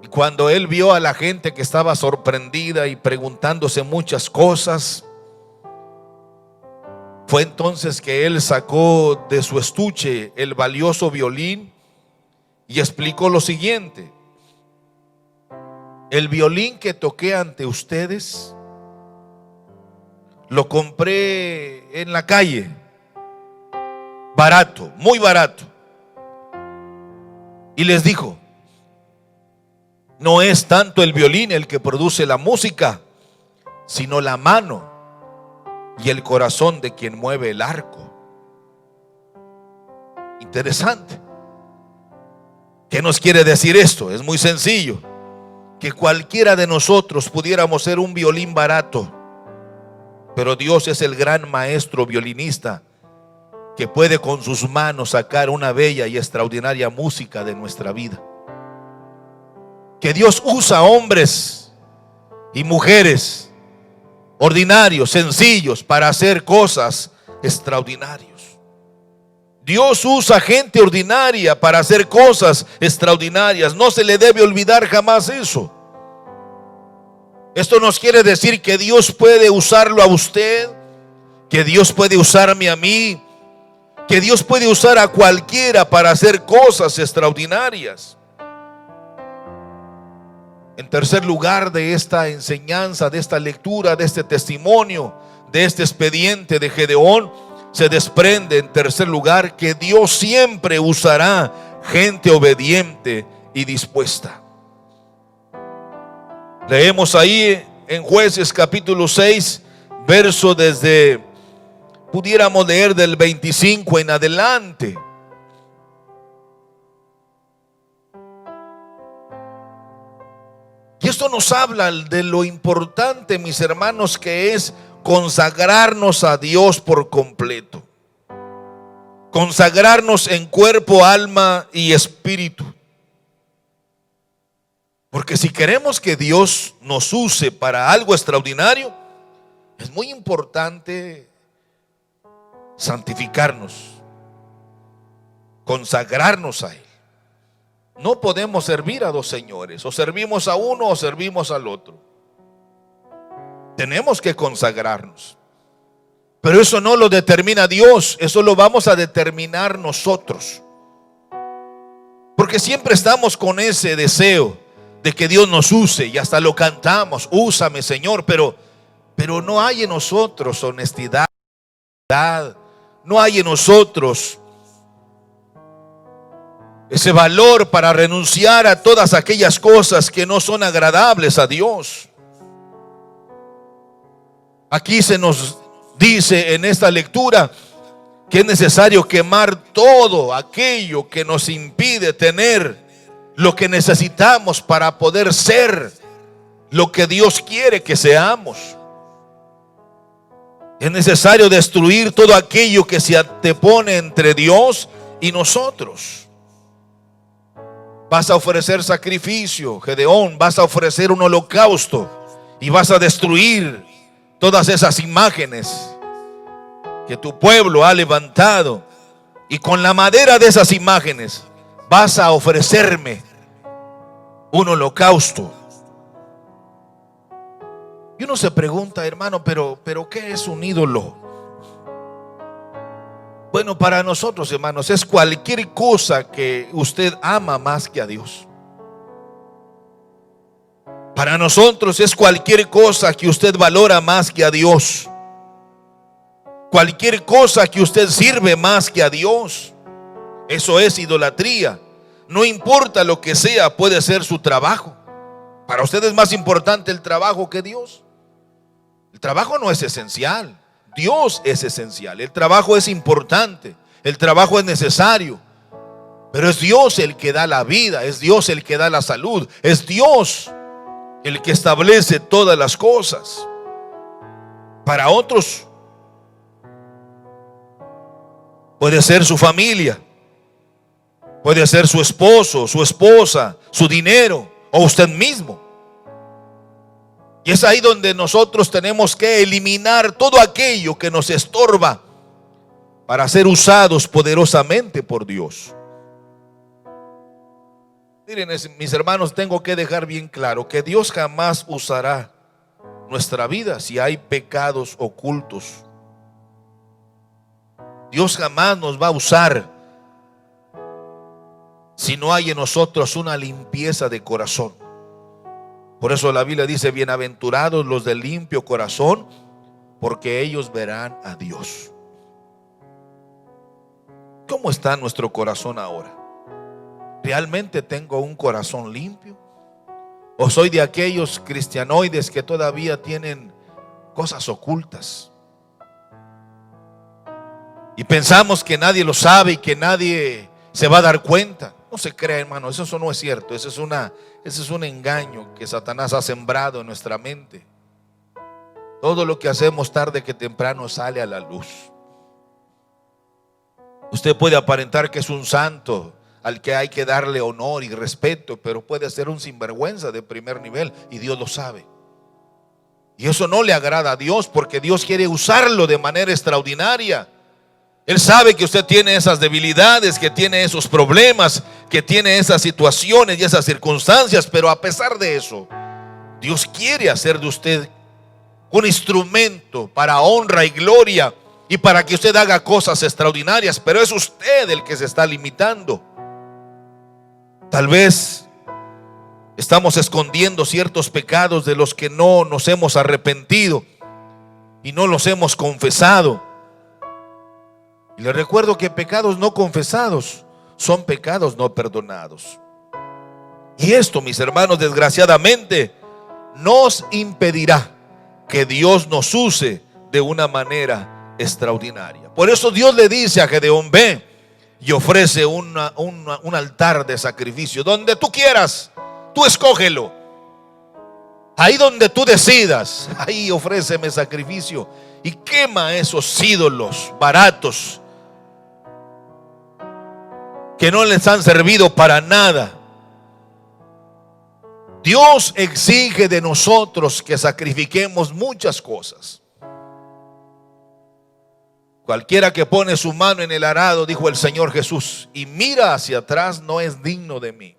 Y cuando él vio a la gente que estaba sorprendida y preguntándose muchas cosas, fue entonces que él sacó de su estuche el valioso violín y explicó lo siguiente: el violín que toqué ante ustedes lo compré en la calle, barato, muy barato. Y les dijo: no es tanto el violín el que produce la música, sino la mano y el corazón de quien mueve el arco. Interesante. ¿Qué nos quiere decir esto? Es muy sencillo: que cualquiera de nosotros pudiéramos ser un violín barato, pero Dios es el gran maestro violinista que puede con sus manos sacar una bella y extraordinaria música de nuestra vida. Que Dios usa hombres y mujeres ordinarios, sencillos, para hacer cosas extraordinarias. Dios usa gente ordinaria para hacer cosas extraordinarias. No se le debe olvidar jamás eso. Esto nos quiere decir que Dios puede usarlo a usted, que Dios puede usarme a mí, que Dios puede usar a cualquiera para hacer cosas extraordinarias. En tercer lugar de esta enseñanza, de esta lectura, de este testimonio, de este expediente de Gedeón, se desprende en tercer lugar que Dios siempre usará gente obediente y dispuesta. Leemos ahí en Jueces capítulo 6, verso desde, pudiéramos leer del 25 en adelante. Y esto nos habla de lo importante, mis hermanos, que es consagrarnos a Dios por completo. Consagrarnos en cuerpo, alma y espíritu. Porque si queremos que Dios nos use para algo extraordinario, es muy importante santificarnos, consagrarnos a Él. No podemos servir a dos señores: o servimos a uno o servimos al otro. Tenemos que consagrarnos. Pero eso no lo determina Dios, eso lo vamos a determinar nosotros. Porque siempre estamos con ese deseo de que Dios nos use, y hasta lo cantamos: úsame, Señor, pero no hay en nosotros honestidad, no hay en nosotros ese valor para renunciar a todas aquellas cosas que no son agradables a Dios. Aquí se nos dice en esta lectura que es necesario quemar todo aquello que nos impide tener lo que necesitamos para poder ser lo que Dios quiere que seamos. Es necesario destruir todo aquello que se antepone entre Dios y nosotros. Vas a ofrecer sacrificio, Gedeón, vas a ofrecer un holocausto y vas a destruir todas esas imágenes que tu pueblo ha levantado y con la madera de esas imágenes vas a ofrecerme un holocausto. Y uno se pregunta, hermano, pero ¿qué es un ídolo? Bueno, para nosotros, hermanos, es cualquier cosa que usted ama más que a Dios. Para nosotros es cualquier cosa que usted valora más que a Dios. Cualquier cosa que usted sirve más que a Dios. Eso es idolatría. No importa lo que sea, puede ser su trabajo. Para usted es más importante el trabajo que Dios. El trabajo no es esencial. Dios es esencial. El trabajo es importante. El trabajo es necesario. Pero es Dios el que da la vida. Es Dios el que da la salud. Es Dios el que establece todas las cosas. Para otros puede ser su familia, puede ser su esposo, su esposa, su dinero o usted mismo. Y es ahí donde nosotros tenemos que eliminar todo aquello que nos estorba para ser usados poderosamente por Dios. Miren, mis hermanos, tengo que dejar bien claro que Dios jamás usará nuestra vida si hay pecados ocultos. Dios jamás nos va a usar si no hay en nosotros una limpieza de corazón. Por eso la Biblia dice: bienaventurados los de limpio corazón, porque ellos verán a Dios. ¿Cómo está nuestro corazón ahora? ¿Realmente tengo un corazón limpio? ¿O soy de aquellos cristianoides que todavía tienen cosas ocultas? Y pensamos que nadie lo sabe y que nadie se va a dar cuenta. No se crea, hermano, eso no es cierto. Ese es un engaño que Satanás ha sembrado en nuestra mente. Todo lo que hacemos tarde que temprano sale a la luz. Usted puede aparentar que es un santo al que hay que darle honor y respeto, pero puede ser un sinvergüenza de primer nivel y Dios lo sabe. Y eso no le agrada a Dios, porque Dios quiere usarlo de manera extraordinaria. Él sabe que usted tiene esas debilidades, que tiene esos problemas, que tiene esas situaciones y esas circunstancias, pero a pesar de eso, Dios quiere hacer de usted un instrumento para honra y gloria y para que usted haga cosas extraordinarias. Pero es usted el que se está limitando. Tal vez estamos escondiendo ciertos pecados de los que no nos hemos arrepentido y no los hemos confesado. Y le recuerdo que pecados no confesados son pecados no perdonados. Y esto, mis hermanos, desgraciadamente nos impedirá que Dios nos use de una manera extraordinaria. Por eso Dios le dice a Gedeón: ve y ofrece un altar de sacrificio donde tú quieras, tú escógelo. Ahí donde tú decidas, ahí ofréceme sacrificio y quema esos ídolos baratos que no les han servido para nada. Dios exige de nosotros que sacrifiquemos muchas cosas. Cualquiera que pone su mano en el arado, dijo el Señor Jesús, y mira hacia atrás, no es digno de mí.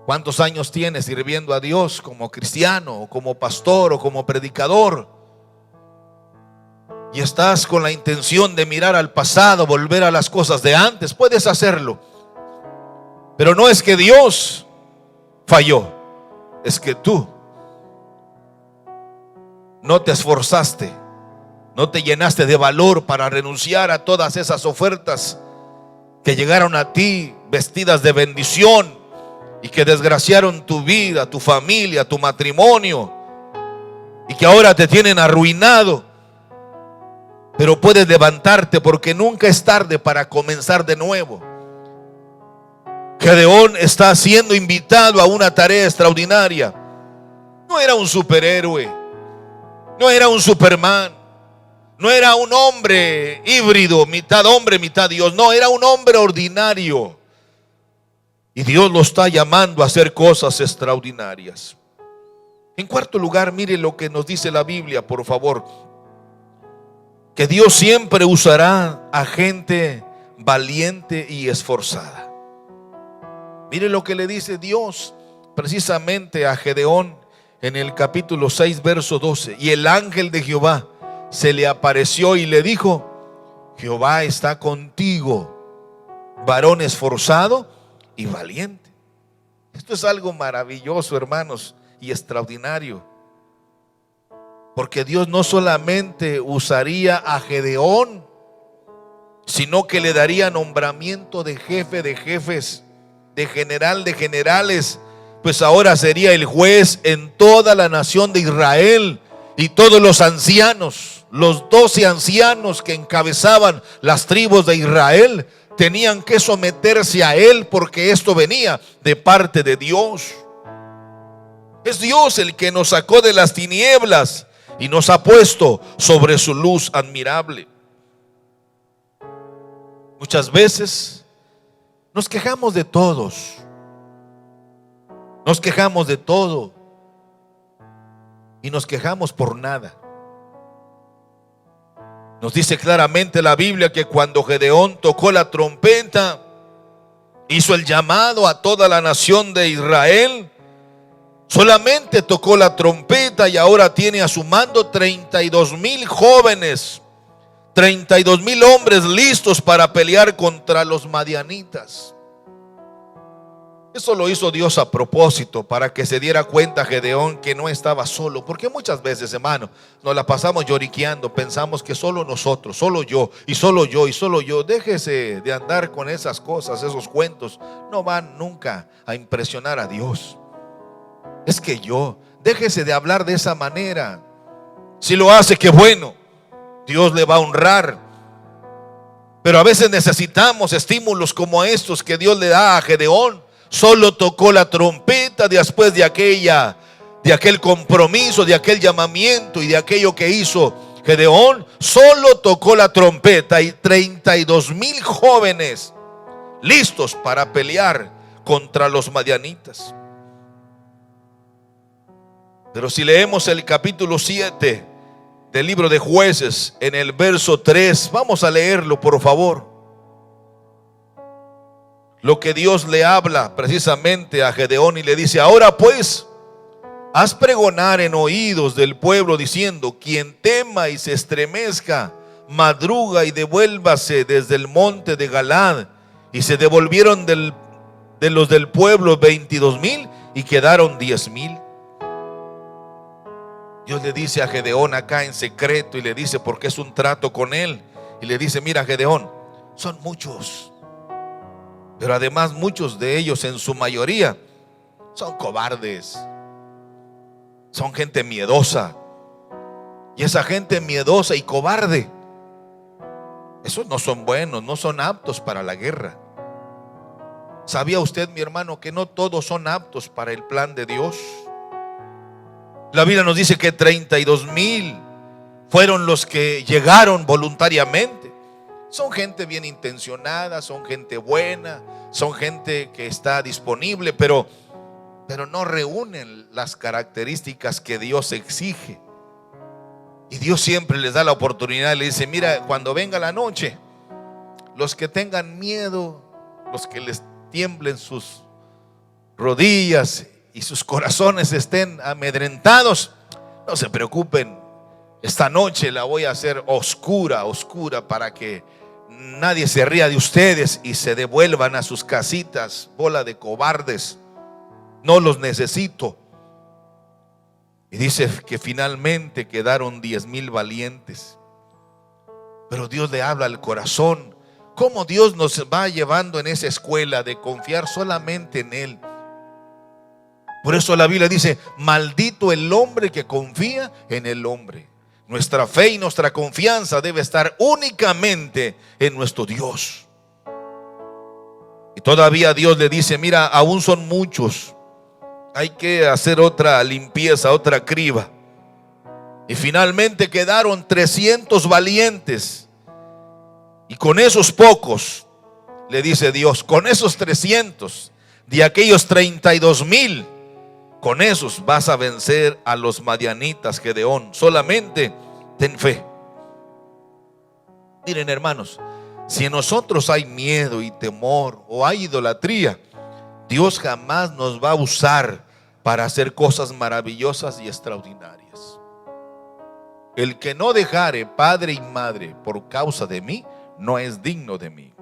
¿Cuántos años tienes sirviendo a Dios como cristiano, o como pastor, o como predicador? Y estás con la intención de mirar al pasado, volver a las cosas de antes. Puedes hacerlo, pero no es que Dios falló, es que tú no te esforzaste, no te llenaste de valor para renunciar a todas esas ofertas que llegaron a ti vestidas de bendición y que desgraciaron tu vida, tu familia, tu matrimonio, y que ahora te tienen arruinado. Pero puedes levantarte, porque nunca es tarde para comenzar de nuevo. Gedeón está siendo invitado a una tarea extraordinaria. No era un superhéroe, no era un Superman, no era un hombre híbrido, mitad hombre, mitad Dios. No, era un hombre ordinario. Y Dios lo está llamando a hacer cosas extraordinarias. En cuarto lugar, mire lo que nos dice la Biblia, por favor. Que Dios siempre usará a gente valiente y esforzada. Mire lo que le dice Dios precisamente a Gedeón en el capítulo 6, verso 12. Y el ángel de Jehová se le apareció y le dijo: Jehová está contigo, varón esforzado y valiente. Esto es algo maravilloso, hermanos, y extraordinario, porque Dios no solamente usaría a Gedeón, sino que le daría nombramiento de jefe de jefes, de general de generales. Pues ahora sería el juez en toda la nación de Israel. Y todos los ancianos, los 12 ancianos que encabezaban las tribus de Israel, tenían que someterse a él, porque esto venía de parte de Dios. Es Dios el que nos sacó de las tinieblas y nos ha puesto sobre su luz admirable. Muchas veces nos quejamos de todos, nos quejamos de todo y nos quejamos por nada. Nos dice claramente la Biblia que cuando Gedeón tocó la trompeta, hizo el llamado a toda la nación de Israel. Solamente tocó la trompeta y ahora tiene a su mando 32,000 jóvenes, 32,000 hombres listos para pelear contra los madianitas. Eso lo hizo Dios a propósito, para que se diera cuenta Gedeón que no estaba solo. Porque muchas veces, hermano, nos la pasamos lloriqueando, pensamos que solo nosotros, solo yo, y solo yo, y solo yo. Déjese de andar con esas cosas, esos cuentos. No van nunca a impresionar a Dios. Es que yo, déjese de hablar de esa manera. Si lo hace, qué bueno, Dios le va a honrar. Pero a veces necesitamos estímulos como estos que Dios le da a Gedeón. Solo tocó la trompeta después de aquel compromiso, de aquel llamamiento y de aquello que hizo Gedeón. Solo tocó la trompeta y 32,000 jóvenes listos para pelear contra los madianitas. Pero si leemos el capítulo 7 del libro de Jueces, en el verso 3, vamos a leerlo, por favor. Lo que Dios le habla precisamente a Gedeón y le dice: ahora pues, haz pregonar en oídos del pueblo diciendo: quien tema y se estremezca, madruga y devuélvase desde el monte de Galad. Y se devolvieron de los del pueblo 22,000 y quedaron 10,000. Dios le dice a Gedeón acá en secreto, y le dice, porque es un trato con él, y le dice: mira, Gedeón, son muchos, pero además muchos de ellos, en su mayoría, son cobardes, son gente miedosa. Y esa gente miedosa y cobarde, esos no son buenos, no son aptos para la guerra. ¿Sabía usted, mi hermano, que no todos son aptos para el plan de Dios? La Biblia nos dice que 32,000 fueron los que llegaron voluntariamente. Son gente bien intencionada, son gente buena, son gente que está disponible, pero no reúnen las características que Dios exige. Y Dios siempre les da la oportunidad y le dice: mira, cuando venga la noche, los que tengan miedo, los que les tiemblen sus rodillas y sus corazones estén amedrentados, no se preocupen, esta noche la voy a hacer oscura, oscura, para que nadie se ría de ustedes y se devuelvan a sus casitas, bola de cobardes, no los necesito. Y dice que finalmente quedaron 10,000 valientes. Pero Dios le habla al corazón. ¿Cómo Dios nos va llevando en esa escuela de confiar solamente en Él? Por eso la Biblia dice: maldito el hombre que confía en el hombre. Nuestra fe y nuestra confianza debe estar únicamente en nuestro Dios. Y todavía Dios le dice: mira, aún son muchos, hay que hacer otra limpieza, otra criba. Y finalmente quedaron 300 valientes. Y con esos pocos, le dice Dios, con esos 300 de aquellos 32,000, con esos vas a vencer a los madianitas, Gedeón. Solamente ten fe. Miren, hermanos, Si en nosotros hay miedo y temor o hay idolatría, Dios jamás nos va a usar para hacer cosas maravillosas y extraordinarias. El que no dejare padre y madre por causa de mí, no es digno de mí.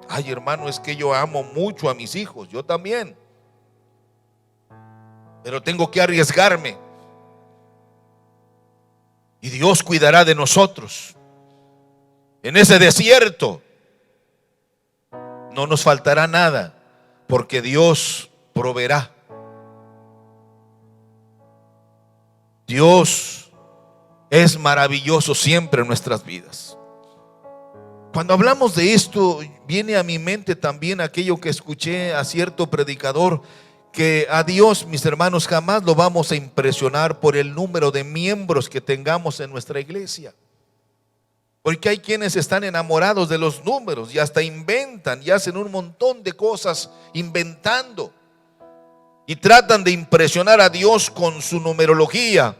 Ay, hermano, es que yo amo mucho a mis hijos, yo también, pero tengo que arriesgarme. Y Dios cuidará de nosotros. En ese desierto no nos faltará nada, porque Dios proveerá. Dios es maravilloso siempre en nuestras vidas. Cuando hablamos de esto, viene a mi mente también aquello que escuché a cierto predicador, que a Dios, mis hermanos, jamás lo vamos a impresionar por el número de miembros que tengamos en nuestra iglesia. Porque hay quienes están enamorados de los números y hasta inventan y hacen un montón de cosas inventando y tratan de impresionar a Dios con su numerología.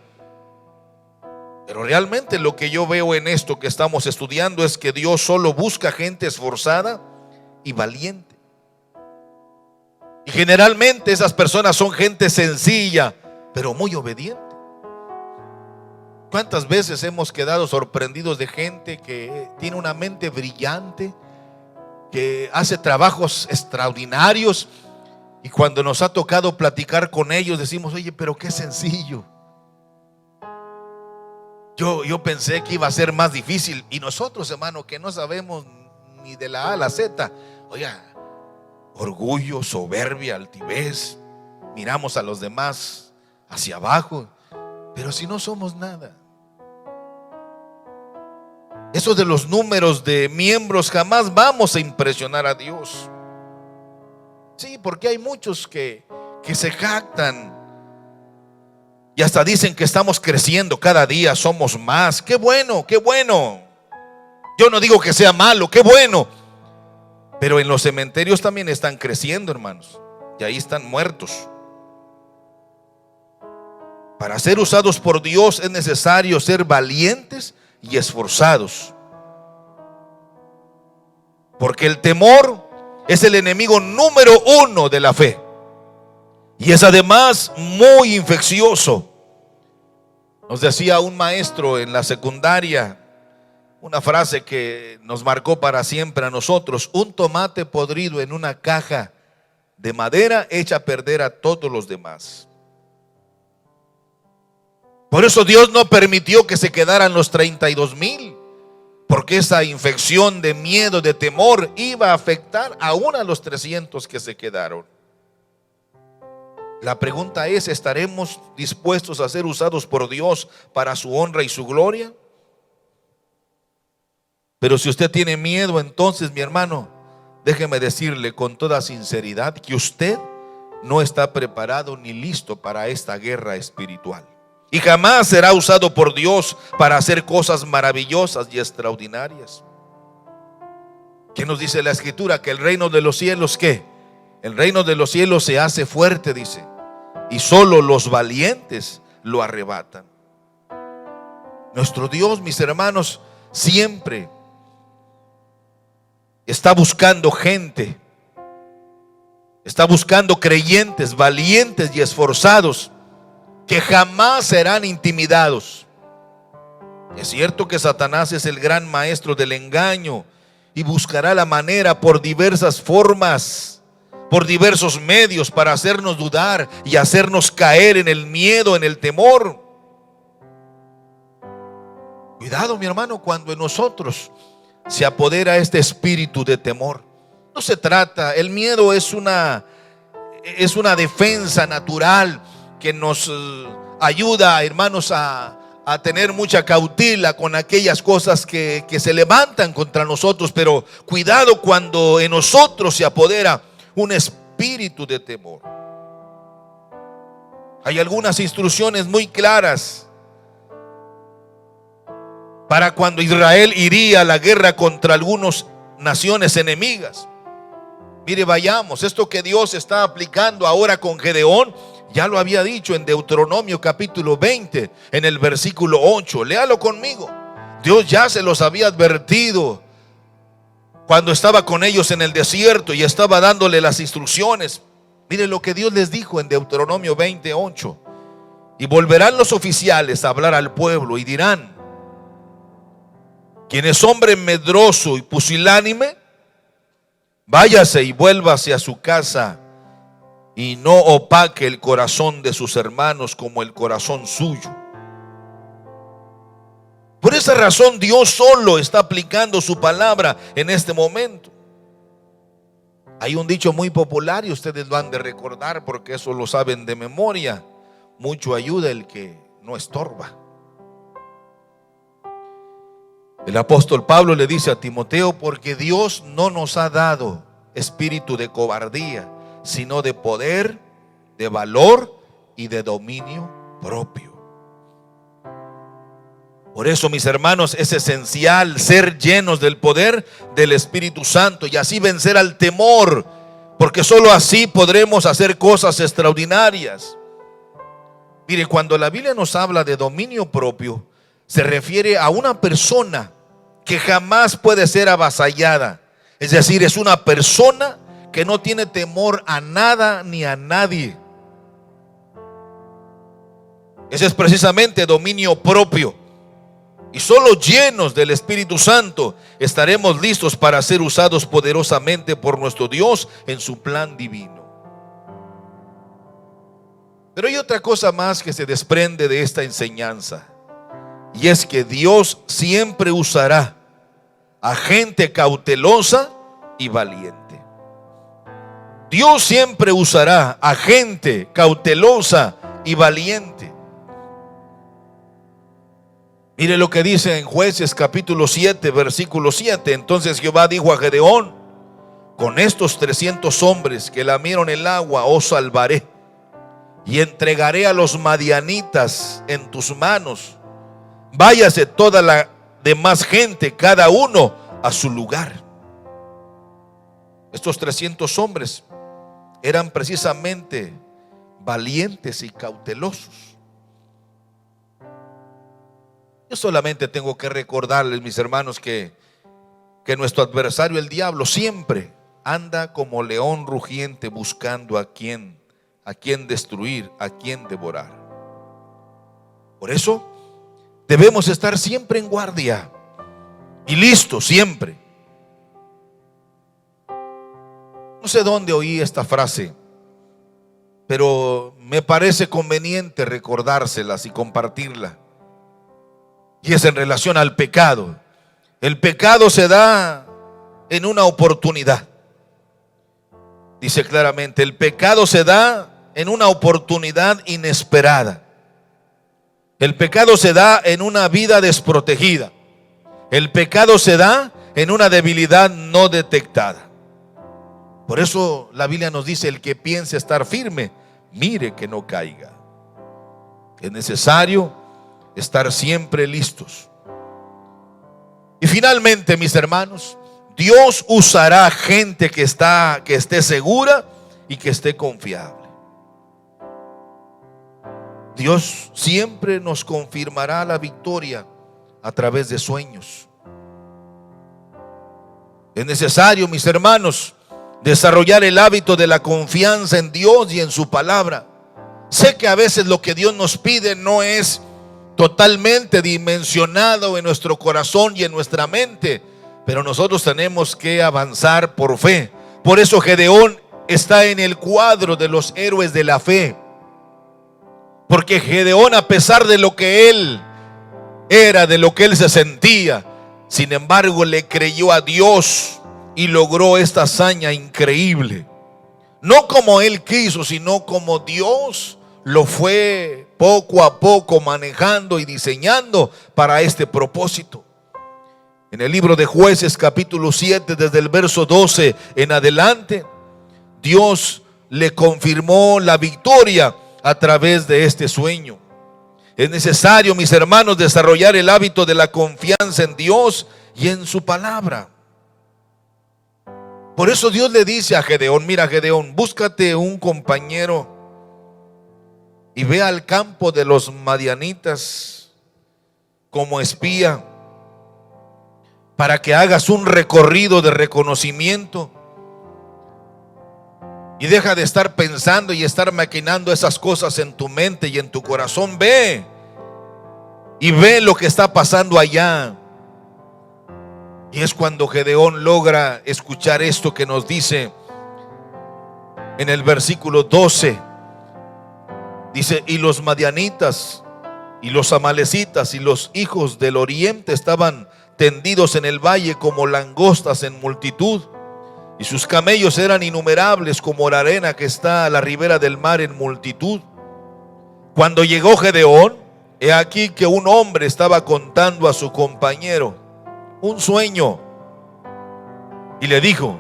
Pero realmente lo que yo veo en esto que estamos estudiando es que Dios solo busca gente esforzada y valiente. Y generalmente esas personas son gente sencilla, pero muy obediente. ¿Cuántas veces hemos quedado sorprendidos de gente que tiene una mente brillante, que hace trabajos extraordinarios, y cuando nos ha tocado platicar con ellos decimos: oye, pero qué sencillo. Yo pensé que iba a ser más difícil. Y nosotros, hermano, que no sabemos ni de la A a la Z, oiga, orgullo, soberbia, altivez, miramos a los demás hacia abajo, pero si no somos nada. Eso de los números de miembros, jamás vamos a impresionar a Dios. Sí, porque hay muchos que se jactan y hasta dicen que estamos creciendo cada día, somos más. Qué bueno, qué bueno. Yo no digo que sea malo, qué bueno. Pero en los cementerios también están creciendo, hermanos, y ahí están muertos. Para ser usados por Dios es necesario ser valientes y esforzados, porque el temor es el enemigo número uno de la fe, y es además muy infeccioso. Nos decía un maestro en la secundaria una frase que nos marcó para siempre a nosotros: un tomate podrido en una caja de madera echa a perder a todos los demás. Por eso Dios no permitió que se quedaran los 32,000, porque esa infección de miedo, de temor, iba a afectar aún a los 300 que se quedaron. La pregunta es: ¿estaremos dispuestos a ser usados por Dios para su honra y su gloria? Pero si usted tiene miedo, entonces, mi hermano, déjeme decirle con toda sinceridad que usted no está preparado ni listo para esta guerra espiritual, y jamás será usado por Dios para hacer cosas maravillosas y extraordinarias. ¿Qué nos dice la Escritura? Que el reino de los cielos, ¿qué? El reino de los cielos se hace fuerte, dice, y solo los valientes lo arrebatan. Nuestro Dios, mis hermanos, siempre está buscando gente, está buscando creyentes valientes y esforzados que jamás serán intimidados. Es cierto que Satanás es el gran maestro del engaño y buscará la manera por diversas formas, por diversos medios, para hacernos dudar y hacernos caer en el miedo, en el temor. Cuidado, mi hermano, cuando en nosotros se apodera este espíritu de temor. No se trata, el miedo es una defensa natural que nos ayuda, hermanos, a tener mucha cautela con aquellas cosas que se levantan contra nosotros. Pero cuidado cuando en nosotros se apodera un espíritu de temor. Hay algunas instrucciones muy claras para cuando Israel iría a la guerra contra algunas naciones enemigas. Mire, vayamos, esto que Dios está aplicando ahora con Gedeón, ya lo había dicho en Deuteronomio capítulo 20, en el versículo 8. Léalo conmigo. Dios ya se los había advertido cuando estaba con ellos en el desierto y estaba dándole las instrucciones. Mire lo que Dios les dijo en Deuteronomio 28. Y volverán los oficiales a hablar al pueblo y dirán: quien es hombre medroso y pusilánime, váyase y vuélvase a su casa, y no opaque el corazón de sus hermanos como el corazón suyo. Por esa razón Dios solo está aplicando su palabra en este momento. Hay un dicho muy popular y ustedes lo han de recordar porque eso lo saben de memoria: mucho ayuda el que no estorba. El apóstol Pablo le dice a Timoteo: porque Dios no nos ha dado espíritu de cobardía, sino de poder, de valor y de dominio propio. Por eso, mis hermanos, es esencial ser llenos del poder del Espíritu Santo y así vencer al temor, porque solo así podremos hacer cosas extraordinarias. Mire, cuando la Biblia nos habla de dominio propio, se refiere a una persona que jamás puede ser avasallada. Es decir, es una persona que no tiene temor a nada ni a nadie. Ese es precisamente dominio propio. Y solo llenos del Espíritu Santo estaremos listos para ser usados poderosamente por nuestro Dios en su plan divino. Pero hay otra cosa más que se desprende de esta enseñanza, y es que Dios siempre usará a gente cautelosa y valiente. Dios siempre usará a gente cautelosa y valiente. Mire lo que dice en Jueces capítulo 7, versículo 7. Entonces Jehová dijo a Gedeón: con estos 300 hombres que lamieron el agua os salvaré, y entregaré a los madianitas en tus manos. Váyase toda la demás gente, cada uno a su lugar. Estos 300 hombres eran precisamente valientes y cautelosos. Yo solamente tengo que recordarles, mis hermanos, que nuestro adversario, el diablo, siempre anda como león rugiente buscando a quien destruir, a quien devorar. Por eso debemos estar siempre en guardia y listos siempre. No sé dónde oí esta frase, pero me parece conveniente recordárselas y compartirla. Y es en relación al pecado. El pecado se da en una oportunidad. Dice claramente: el pecado se da en una oportunidad inesperada. El pecado se da en una vida desprotegida. El pecado se da en una debilidad no detectada. Por eso la Biblia nos dice: el que piense estar firme, mire que no caiga. Es necesario estar siempre listos. Y finalmente, mis hermanos, Dios usará gente que esté segura y que esté confiable. Dios siempre nos confirmará la victoria a través de sueños. Es necesario, mis hermanos, desarrollar el hábito de la confianza en Dios y en su palabra. Sé que a veces lo que Dios nos pide no es totalmente dimensionado en nuestro corazón y en nuestra mente, pero nosotros tenemos que avanzar por fe. Por eso Gedeón está en el cuadro de los héroes de la fe, porque Gedeón, a pesar de lo que él era, de lo que él se sentía, sin embargo le creyó a Dios y logró esta hazaña increíble. No como él quiso, sino como Dios lo fue poco a poco manejando y diseñando para este propósito. En el libro de Jueces capítulo 7, desde el verso 12 en adelante, Dios le confirmó la victoria a través de este sueño. Es necesario, mis hermanos, desarrollar el hábito de la confianza en Dios y en su palabra. Por eso Dios le dice a Gedeón: mira, Gedeón, búscate un compañero y ve al campo de los madianitas como espía, para que hagas un recorrido de reconocimiento. Y deja de estar pensando y estar maquinando esas cosas en tu mente y en tu corazón. Ve y ve lo que está pasando allá. Y es cuando Gedeón logra escuchar esto que nos dice en el versículo 12. Dice: y los madianitas y los amalecitas y los hijos del oriente estaban tendidos en el valle como langostas en multitud, y sus camellos eran innumerables como la arena que está a la ribera del mar en multitud. Cuando llegó Gedeón, he aquí que un hombre estaba contando a su compañero un sueño, y le dijo: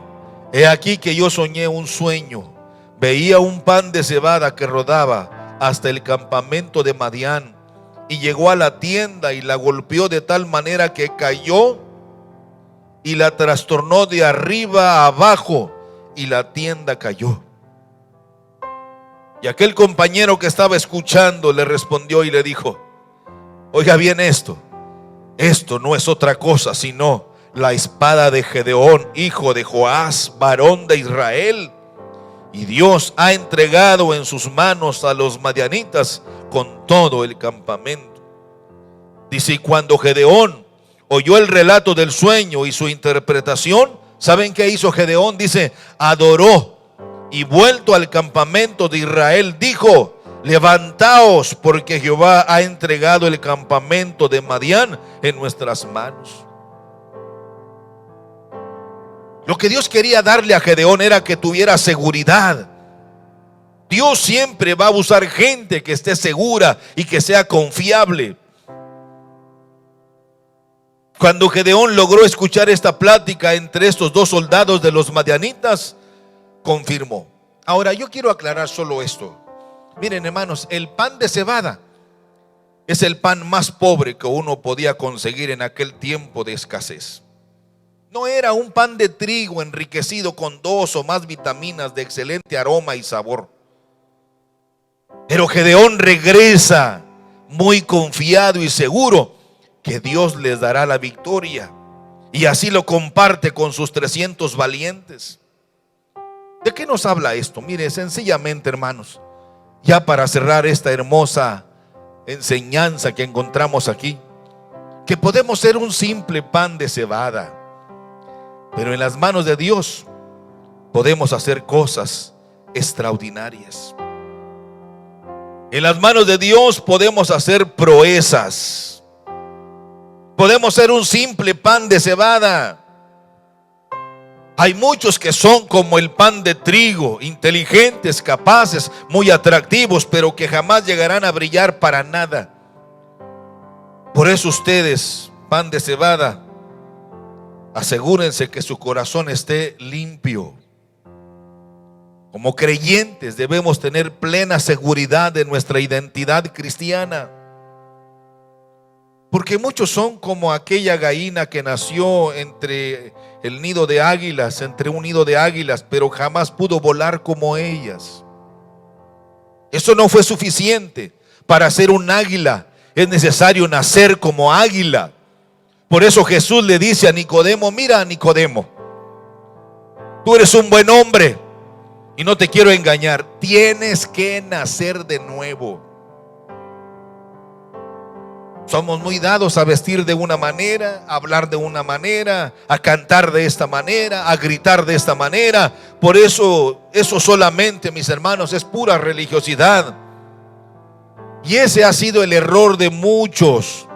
he aquí que yo soñé un sueño. Veía un pan de cebada que rodaba hasta el campamento de Madián, y llegó a la tienda y la golpeó de tal manera que cayó y la trastornó de arriba a abajo, y la tienda cayó. Y aquel compañero que estaba escuchando le respondió y le dijo: oiga bien esto no es otra cosa sino la espada de Gedeón, hijo de Joás, varón de Israel. Y Dios ha entregado en sus manos a los madianitas con todo el campamento. Dice: y cuando Gedeón oyó el relato del sueño y su interpretación, ¿saben qué hizo Gedeón? Dice: adoró, y vuelto al campamento de Israel dijo: levantaos, porque Jehová ha entregado el campamento de Madián en nuestras manos. Lo que Dios quería darle a Gedeón era que tuviera seguridad. Dios siempre va a usar gente que esté segura y que sea confiable. Cuando Gedeón logró escuchar esta plática entre estos dos soldados de los madianitas, confirmó. Ahora yo quiero aclarar solo esto. Miren, hermanos, el pan de cebada es el pan más pobre que uno podía conseguir en aquel tiempo de escasez. No era un pan de trigo enriquecido con 2 o más vitaminas de excelente aroma y sabor. Pero Gedeón regresa muy confiado y seguro que Dios les dará la victoria, y así lo comparte con sus 300 valientes. ¿De qué nos habla esto? Mire, sencillamente, hermanos, ya para cerrar esta hermosa enseñanza que encontramos aquí, que podemos ser un simple pan de cebada, pero en las manos de Dios podemos hacer cosas extraordinarias. En las manos de Dios podemos hacer proezas. Podemos ser un simple pan de cebada. Hay muchos que son como el pan de trigo, inteligentes, capaces, muy atractivos, pero que jamás llegarán a brillar para nada. Por eso ustedes, pan de cebada, asegúrense que su corazón esté limpio. Como creyentes debemos tener plena seguridad de nuestra identidad cristiana, porque muchos son como aquella gallina que nació entre el nido de águilas, entre un nido de águilas, pero jamás pudo volar como ellas. Eso no fue suficiente. Para ser un águila es necesario nacer como águila. Por eso Jesús le dice a Nicodemo: mira, Nicodemo, tú eres un buen hombre y no te quiero engañar, tienes que nacer de nuevo. Somos muy dados a vestir de una manera, a hablar de una manera, a cantar de esta manera, a gritar de esta manera. Por eso, eso solamente, mis hermanos, es pura religiosidad. Y ese ha sido el error de muchos.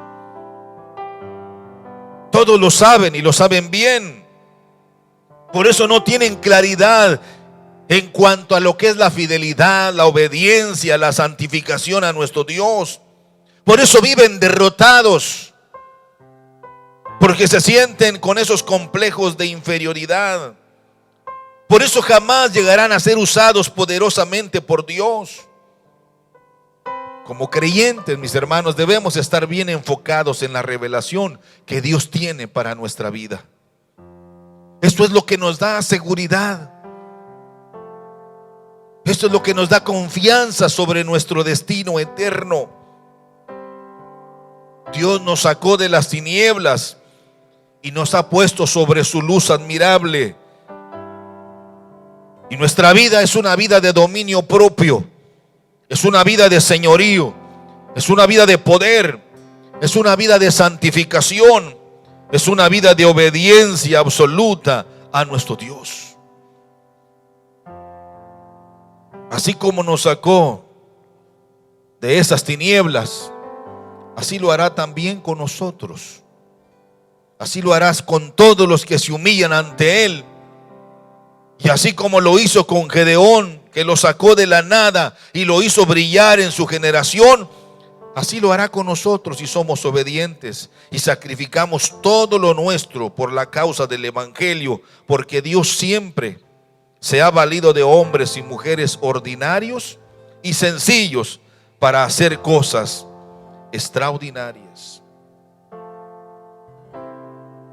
Todos lo saben y lo saben bien. Por eso no tienen claridad en cuanto a lo que es la fidelidad, la obediencia, la santificación a nuestro Dios. Por eso viven derrotados, porque se sienten con esos complejos de inferioridad. Por eso jamás llegarán a ser usados poderosamente por Dios. Como creyentes, mis hermanos, debemos estar bien enfocados en la revelación que Dios tiene para nuestra vida. Esto es lo que nos da seguridad. Esto es lo que nos da confianza sobre nuestro destino eterno. Dios nos sacó de las tinieblas y nos ha puesto sobre su luz admirable. Y nuestra vida es una vida de dominio propio, es una vida de señorío, es una vida de poder, es una vida de santificación, es una vida de obediencia absoluta a nuestro Dios. Así como nos sacó de esas tinieblas, así lo hará también con nosotros. Así lo harás con todos los que se humillan ante Él. Y así como lo hizo con Gedeón, que lo sacó de la nada y lo hizo brillar en su generación, así lo hará con nosotros si somos obedientes y sacrificamos todo lo nuestro por la causa del Evangelio, porque Dios siempre se ha valido de hombres y mujeres ordinarios y sencillos para hacer cosas extraordinarias.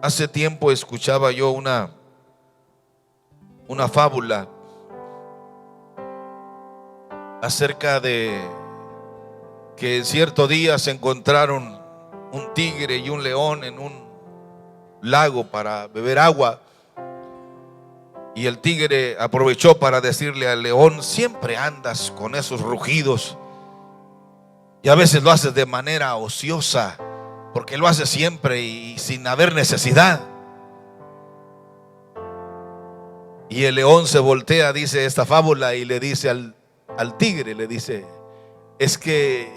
Hace tiempo escuchaba yo una fábula acerca de que en cierto día se encontraron un tigre y un león en un lago para beber agua, y el tigre aprovechó para decirle al león: siempre andas con esos rugidos y a veces lo haces de manera ociosa, porque lo haces siempre y sin haber necesidad. Y el león se voltea, dice esta fábula, y le dice al tigre, le dice: es que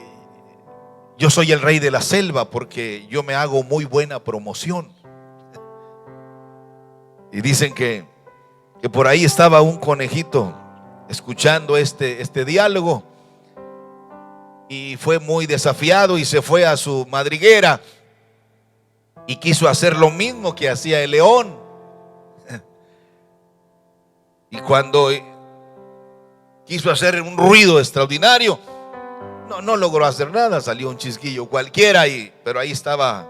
yo soy el rey de la selva porque yo me hago muy buena promoción. Y dicen que por ahí estaba un conejito escuchando este diálogo, y fue muy desafiado y se fue a su madriguera y quiso hacer lo mismo que hacía el león. Y cuando quiso hacer un ruido extraordinario, no logró hacer nada, salió un chisquillo cualquiera, pero ahí estaba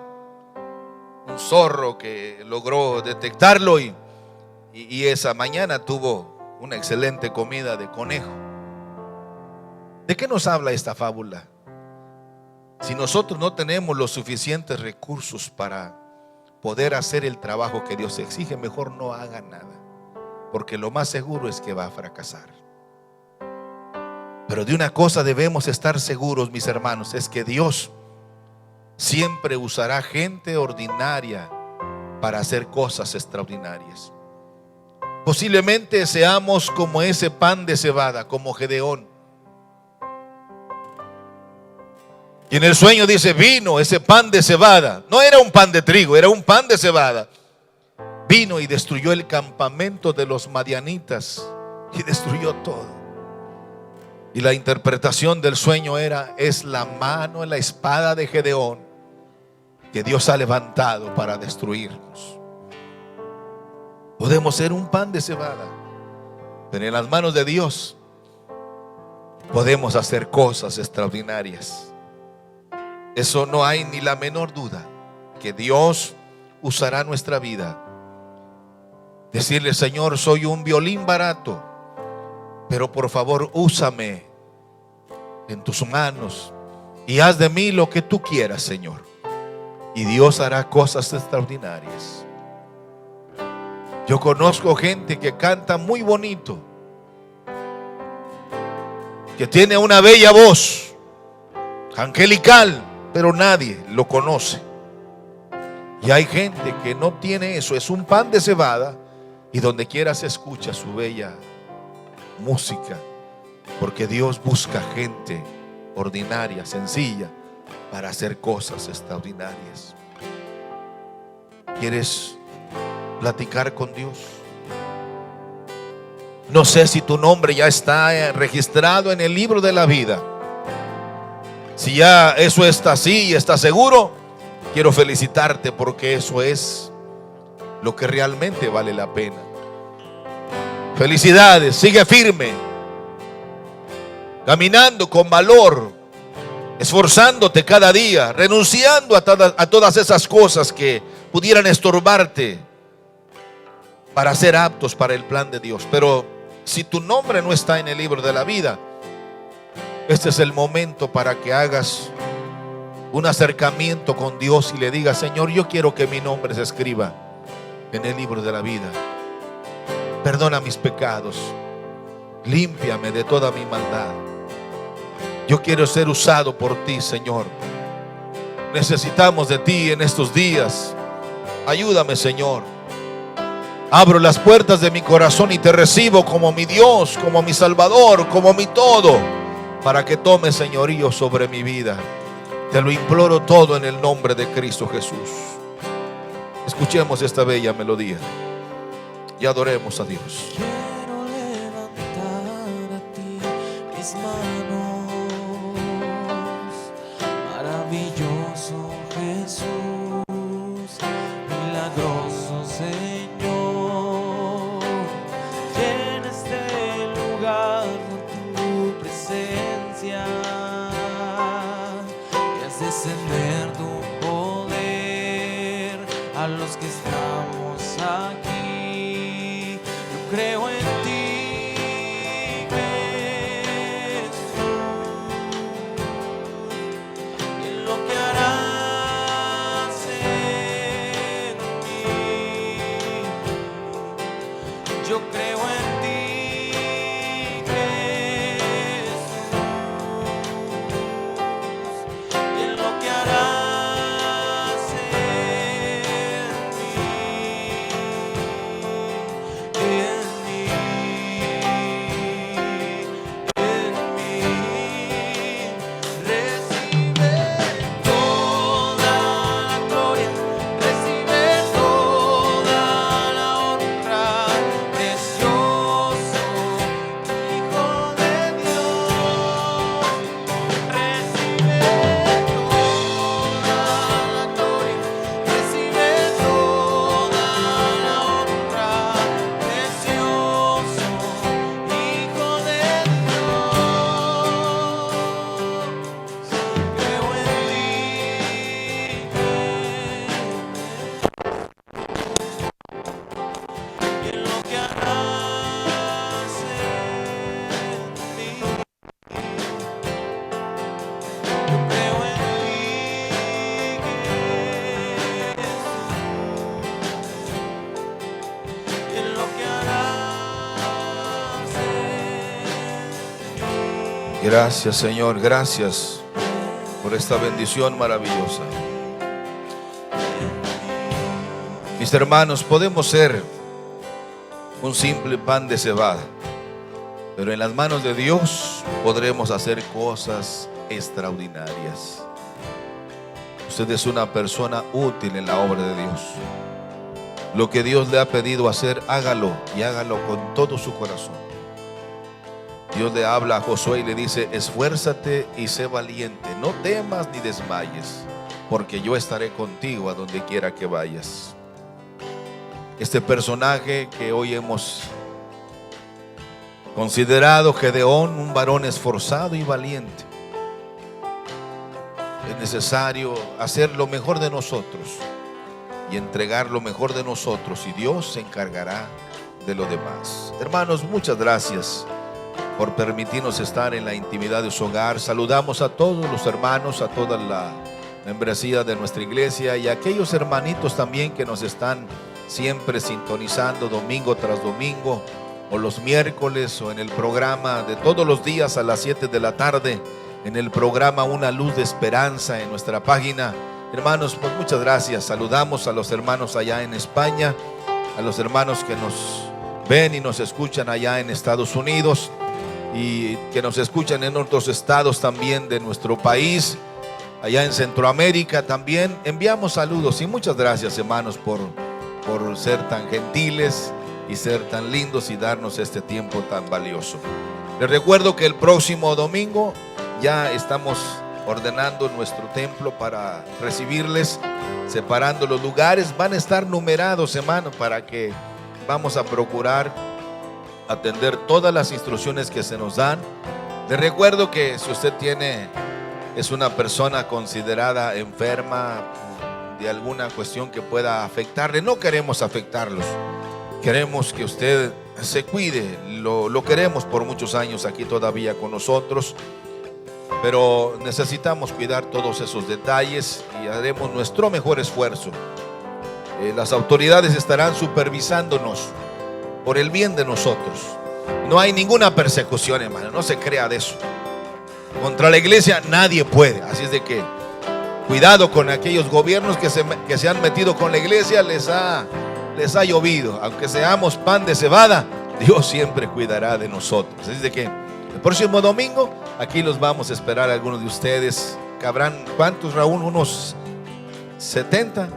un zorro que logró detectarlo, y esa mañana tuvo una excelente comida de conejo. ¿De qué nos habla esta fábula? Si nosotros no tenemos los suficientes recursos para poder hacer el trabajo que Dios exige, mejor no haga nada, porque lo más seguro es que va a fracasar. Pero de una cosa debemos estar seguros, mis hermanos, es que Dios siempre usará gente ordinaria para hacer cosas extraordinarias. Posiblemente seamos como ese pan de cebada, como Gedeón. Y en el sueño dice: vino ese pan de cebada. No era un pan de trigo, era un pan de cebada. Vino y destruyó el campamento de los madianitas y destruyó todo. Y la interpretación del sueño es la mano en la espada de Gedeón que Dios ha levantado para destruirnos. Podemos ser un pan de cebada, pero en las manos de Dios podemos hacer cosas extraordinarias. Eso no hay ni la menor duda, que Dios usará nuestra vida. Decirle: Señor, soy un violín barato, pero por favor úsame en tus manos y haz de mí lo que tú quieras, Señor. Y Dios hará cosas extraordinarias. Yo conozco gente que canta muy bonito, que tiene una bella voz angelical, pero nadie lo conoce. Y hay gente que no tiene eso, es un pan de cebada, y donde quiera se escucha su bella música, porque Dios busca gente ordinaria, sencilla, para hacer cosas extraordinarias. ¿Quieres platicar con Dios? No sé si tu nombre ya está registrado en el libro de la vida. Si ya eso está así y está seguro, quiero felicitarte, porque eso es lo que realmente vale la pena. Felicidades, sigue firme, caminando con valor, esforzándote cada día, renunciando a todas esas cosas que pudieran estorbarte para ser aptos para el plan de Dios. Pero si tu nombre no está en el libro de la vida, este es el momento para que hagas un acercamiento con Dios y le diga: Señor, yo quiero que mi nombre se escriba en el libro de la vida. Perdona mis pecados, límpiame de toda mi maldad. Yo quiero ser usado por ti, Señor. Necesitamos de ti en estos días. Ayúdame, Señor. Abro las puertas de mi corazón y te recibo como mi Dios, como mi Salvador, como mi todo, para que tomes señorío sobre mi vida. Te lo imploro todo en el nombre de Cristo Jesús. Escuchemos esta bella melodía y adoremos a Dios. Quiero levantar a ti mis manos, maravilloso Jesús, milagroso Señor. Llena este lugar con tu presencia y haz descender tu poder a los que estamos aquí. Yo creo en ti, Jesús, y en lo que harás en mí. Yo creo en ti, Jesús, y en lo que harás en mí, en mí, en mí. Recibe toda la gloria, recibe toda la honra, precioso Hijo de Dios. Recibe toda la gloria, recibe toda la honra, precioso Hijo de Dios. Creo en ti, y en lo que harás en mí. Yo creo en ti, Jesús, y en lo que harás en mí. Gracias, Señor, gracias por esta bendición maravillosa. Mis hermanos, podemos ser un simple pan de cebada, pero en las manos de Dios podremos hacer cosas extraordinarias. Usted es una persona útil en la obra de Dios. Lo que Dios le ha pedido hacer, hágalo, y hágalo con todo su corazón. Dios le habla a Josué y le dice: esfuérzate y sé valiente, no temas ni desmayes, porque yo estaré contigo a donde quiera que vayas. Este personaje que hoy hemos considerado, Gedeón, un varón esforzado y valiente. Es necesario hacer lo mejor de nosotros y entregar lo mejor de nosotros, y Dios se encargará de lo demás. Hermanos, muchas gracias por permitirnos estar en la intimidad de su hogar. Saludamos a todos los hermanos, a toda la membresía de nuestra iglesia, y a aquellos hermanitos también que nos están siempre sintonizando domingo tras domingo, o los miércoles, o en el programa de todos los días a las 7 de la tarde, en el programa Una Luz de Esperanza en nuestra página. Hermanos, pues muchas gracias. Saludamos a los hermanos allá en España, a los hermanos que nos ven y nos escuchan allá en Estados Unidos, y que nos escuchan en otros estados también de nuestro país, allá en Centroamérica también. Enviamos saludos y muchas gracias, hermanos, por ser tan gentiles y ser tan lindos y darnos este tiempo tan valioso. Les recuerdo que el próximo domingo ya estamos ordenando nuestro templo para recibirles, separando los lugares. Van a estar numerados, hermanos, para que vamos a procurar atender todas las instrucciones que se nos dan. Les recuerdo que si usted es una persona considerada enferma de alguna cuestión que pueda afectarle, no queremos afectarlos. Queremos que usted se cuide. Lo queremos por muchos años aquí todavía con nosotros. pero necesitamos cuidar todos esos detalles y haremos nuestro mejor esfuerzo. Las autoridades estarán supervisándonos por el bien de nosotros. No hay ninguna persecución, hermano, no se crea de eso. Contra la iglesia nadie puede, así es de que cuidado con aquellos gobiernos que se han metido con la iglesia. Les ha llovido, aunque seamos pan de cebada, Dios siempre cuidará de nosotros. Así es de que el próximo domingo aquí los vamos a esperar algunos de ustedes. Cabrán, ¿cuántos, Raúl? Unos 70,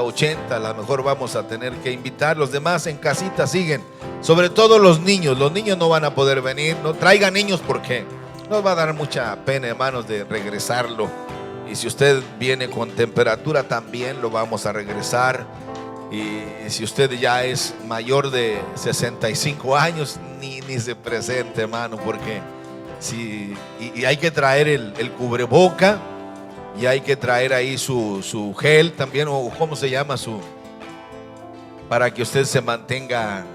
80, a lo mejor vamos a tener que invitar. Los demás en casita siguen, sobre todo los niños no van a poder venir. No traigan niños porque nos va a dar mucha pena, hermanos, de regresarlo. Y si usted viene con temperatura también lo vamos a regresar. Y si usted ya es mayor de 65 años, ni se presente, hermano, porque y hay que traer el cubreboca. Y hay que traer ahí su gel también, o cómo se llama, para que usted se mantenga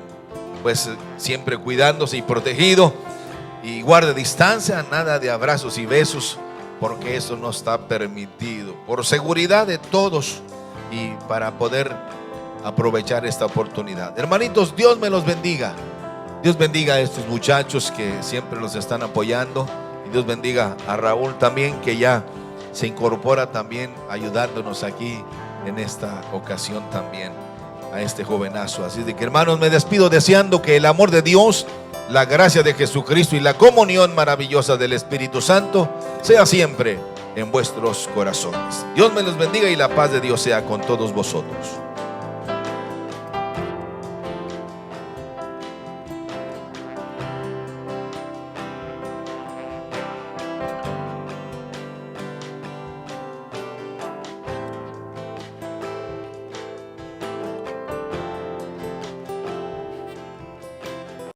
pues siempre cuidándose y protegido, y guarde distancia, nada de abrazos y besos, porque eso no está permitido, por seguridad de todos y para poder aprovechar esta oportunidad. Hermanitos, Dios me los bendiga. Dios bendiga a estos muchachos que siempre los están apoyando, y Dios bendiga a Raúl también, que ya se incorpora también ayudándonos aquí en esta ocasión también, a este jovenazo. Así de que, hermanos, me despido deseando que el amor de Dios, la gracia de Jesucristo y la comunión maravillosa del Espíritu Santo sea siempre en vuestros corazones. Dios me los bendiga y la paz de Dios sea con todos vosotros.